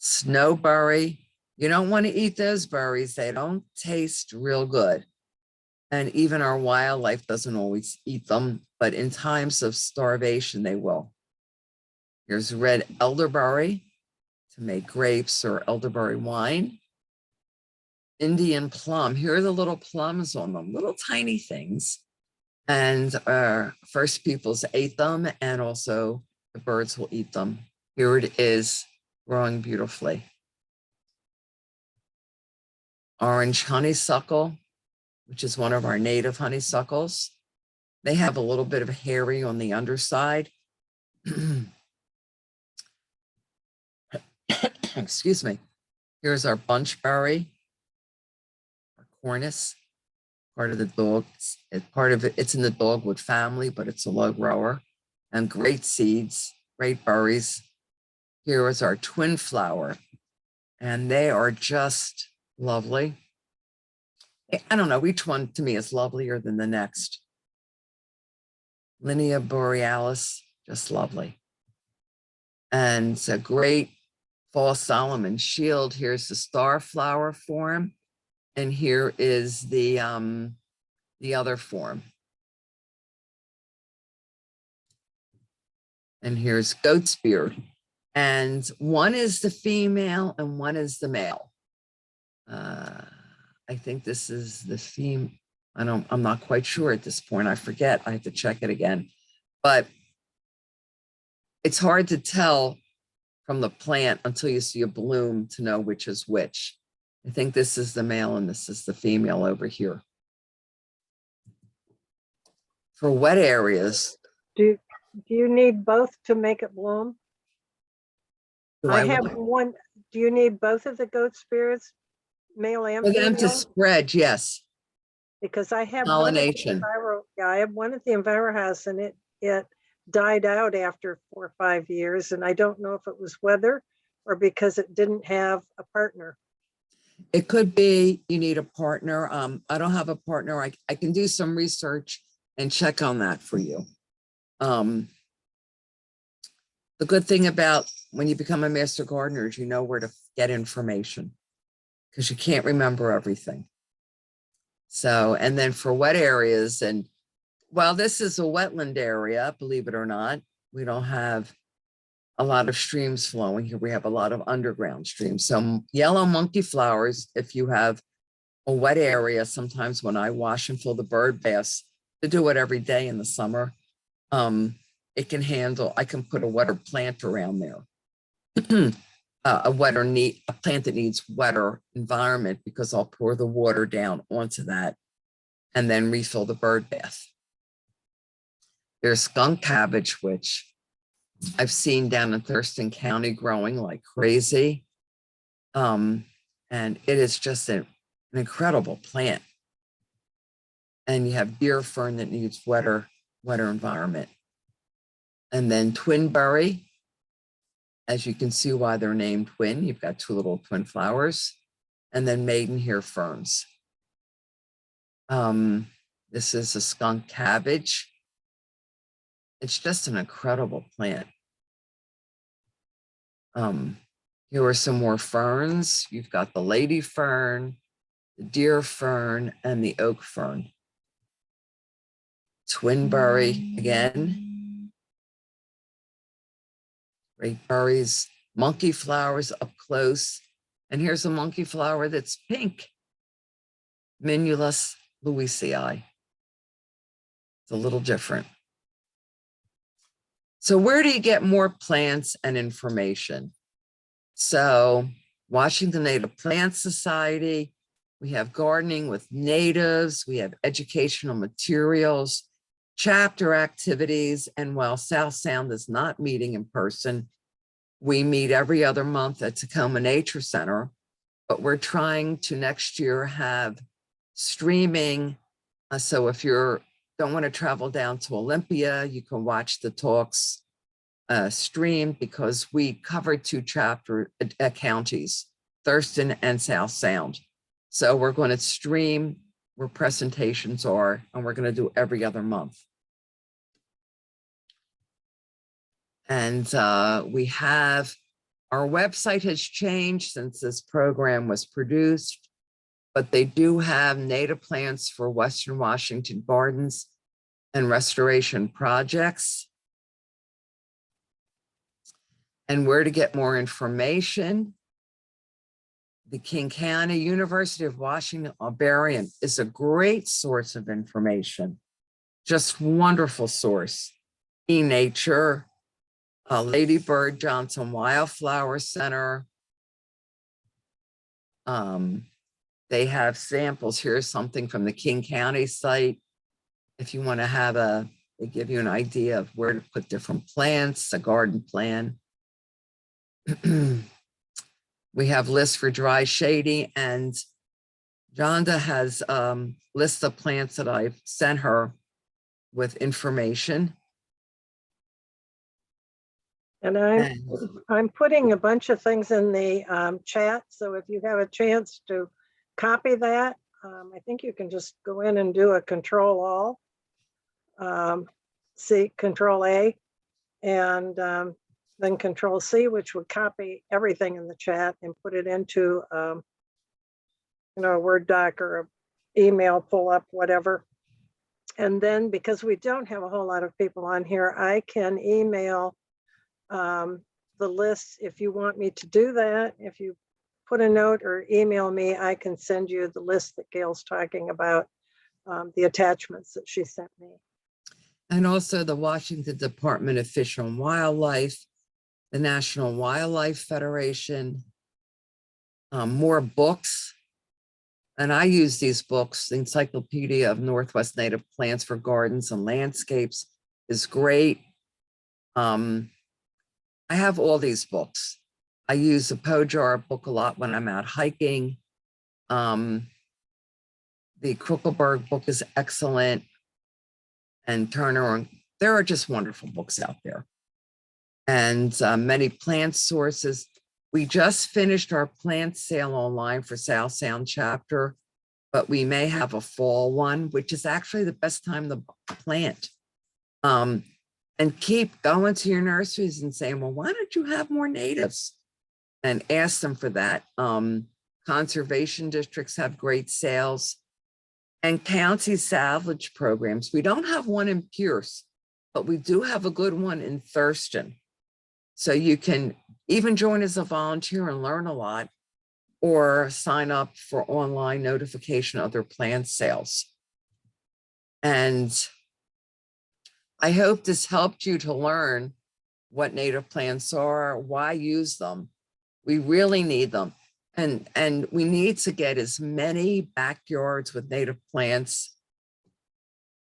Snowberry. You don't want to eat those berries. They don't taste real good. And even our wildlife doesn't always eat them, but in times of starvation, they will. Here's red elderberry to make grapes or elderberry wine. Indian plum. Here are the little plums on them, little tiny things. And first peoples ate them, and also the birds will eat them. Here it is, growing beautifully. Orange honeysuckle, which is one of our native honeysuckles. They have a little bit of hairy on the underside. Excuse me. Here's our Bunchberry, our Cornice, part of the dog. Part of it, it's in the dogwood family, but it's a low grower. And great seeds, great berries. Here is our twin flower, and they are just lovely. I don't know, each one to me is lovelier than the next. Linea borealis, just lovely. And it's a great fall Solomon shield. Here's the star flower form, and here is the other form. And here's goat's beard. And one is the female and one is the male. I think this is the female. I'm not quite sure at this point. I forget. I have to check it again. But it's hard to tell from the plant until you see a bloom to know which is which. I think this is the male and this is the female over here. For wet areas. Do you need both to make it bloom? Do I have one. Do you need both of the goat spirits, male and for them to female? spread, yes. Because I have Pollination. I have one at the EnviroHouse, and it died out after 4 or 5 years, and I don't know if it was weather or because it didn't have a partner. It could be you need a partner. I don't have a partner. I can do some research and check on that for you. The good thing about when you become a master gardener is you know where to get information because you can't remember everything. So, and then for wet areas, and while this is a wetland area, believe it or not, we don't have a lot of streams flowing here. We have a lot of underground streams. Some yellow monkey flowers, if you have a wet area, sometimes when I wash and fill the bird baths, to do it every day in the summer, it can handle, I can put a wetter plant around there. A plant that needs wetter environment because I'll pour the water down onto that and then refill the bird bath. There's skunk cabbage, which I've seen down in Thurston County growing like crazy. And it is just an incredible plant. And you have deer fern that needs wetter environment. And then twinberry, as you can see why they're named twin, you've got two little twin flowers, and then maidenhair ferns. This is a skunk cabbage. It's just an incredible plant. Here are some more ferns. You've got the lady fern, the deer fern, and the oak fern. Twinberry again. Great berries, monkey flowers up close. And here's a monkey flower that's pink. Minulus louisii. It's a little different. So where do you get more plants and information? So Washington Native Plant Society, we have gardening with natives, we have educational materials, chapter activities, and while South Sound is not meeting in person, we meet every other month at Tacoma Nature Center, but we're trying to next year have streaming. So if you don't want to travel down to Olympia, you can watch the talks stream because we cover 2 chapter counties, Thurston and South Sound. So we're going to stream where presentations are, and we're going to do every other month. And we have, our website has changed since this program was produced, but they do have native plants for Western Washington gardens and restoration projects. And where to get more information. The King County University of Washington Herbarium is a great source of information, just wonderful source. eNature, Lady Bird Johnson Wildflower Center. They have samples. Here's something from the King County site. If you want to have they give you an idea of where to put different plants, a garden plan. We have lists for dry shading, and Jonda has lists of plants that I've sent her with information. And I'm putting a bunch of things in the chat. So if you have a chance to copy that, I think you can just go in and do a Control All, Control A, and then Control C, which would copy everything in the chat and put it into a Word doc or an email pull up, whatever. And then because we don't have a whole lot of people on here, I can email the list if you want me to do that. If you put a note or email me, I can send you the list that Gail's talking about, the attachments that she sent me. And also the Washington Department of Fish and Wildlife, the National Wildlife Federation, more books. And I use these books. The Encyclopedia of Northwest Native Plants for Gardens and Landscapes is great. I have all these books. I use the Pojar book a lot when I'm out hiking. The Krukelberg book is excellent. And Turner, there are just wonderful books out there. And many plant sources. We just finished our plant sale online for South Sound chapter, but we may have a fall one, which is actually the best time to plant. And keep going to your nurseries and saying, well, why don't you have more natives? And ask them for that. Conservation districts have great sales. And county salvage programs. We don't have one in Pierce, but we do have a good one in Thurston. So you can even join as a volunteer and learn a lot, or sign up for online notification of their plant sales. And I hope this helped you to learn what native plants are, why use them. We really need them. And we need to get as many backyards with native plants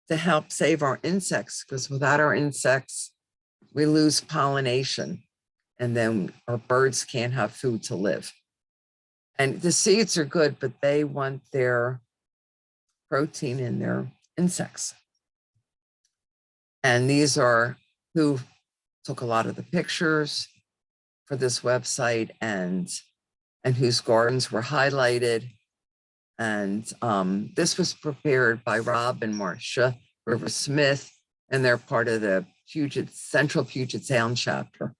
to help save our insects, because without our insects, we lose pollination, and then our birds can't have food to live. And the seeds are good, but they want their protein in their insects. And these are who took a lot of the pictures for this website and whose gardens were highlighted. And this was prepared by Rob and Marcia River Smith, and they're part of the Central Puget Sound chapter.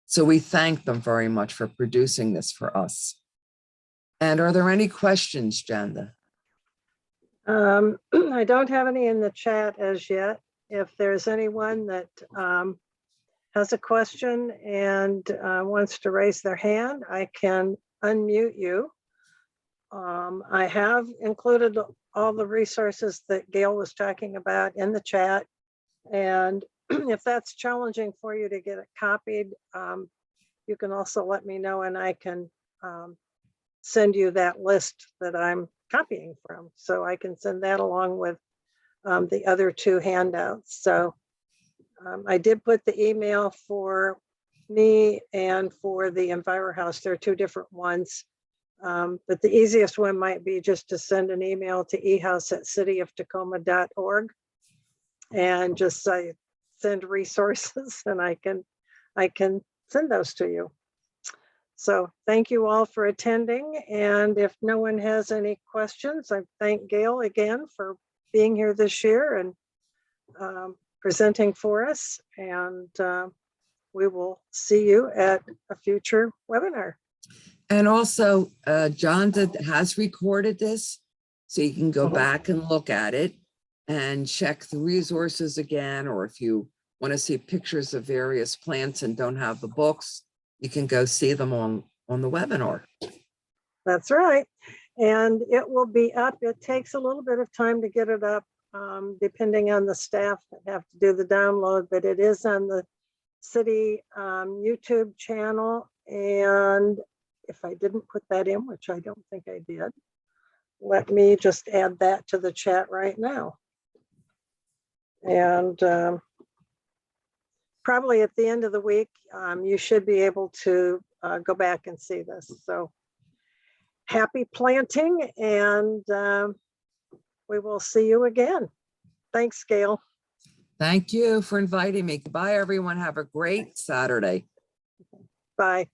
So we thank them very much for producing this for us. And are there any questions, Janda? I don't have any in the chat as yet. If there's anyone that has a question and wants to raise their hand, I can unmute you. I have included all the resources that Gail was talking about in the chat. And if that's challenging for you to get it copied, you can also let me know and I can send you that list that I'm copying from. So I can send that along with the other two handouts. So I did put the email for me and for the EnviroHouse. There are two different ones. But the easiest one might be just to send an email to ehouse@cityoftacoma.org and just say, send resources, and I can send those to you. So thank you all for attending. And if no one has any questions, I thank Gail again for being here this year and presenting for us. And we will see you at a future webinar. And also, John has recorded this, so you can go back and look at it and check the resources again, or if you want to see pictures of various plants and don't have the books, you can go see them on the webinar. That's right. And it will be up. It takes a little bit of time to get it up, depending on the staff that have to do the download, but it is on the city YouTube channel. And if I didn't put that in, which I don't think I did, let me just add that to the chat right now. And probably at the end of the week, you should be able to go back and see this. So happy planting, and we will see you again. Thanks, Gail. Thank you for inviting me. Goodbye, everyone. Have a great Saturday. Bye.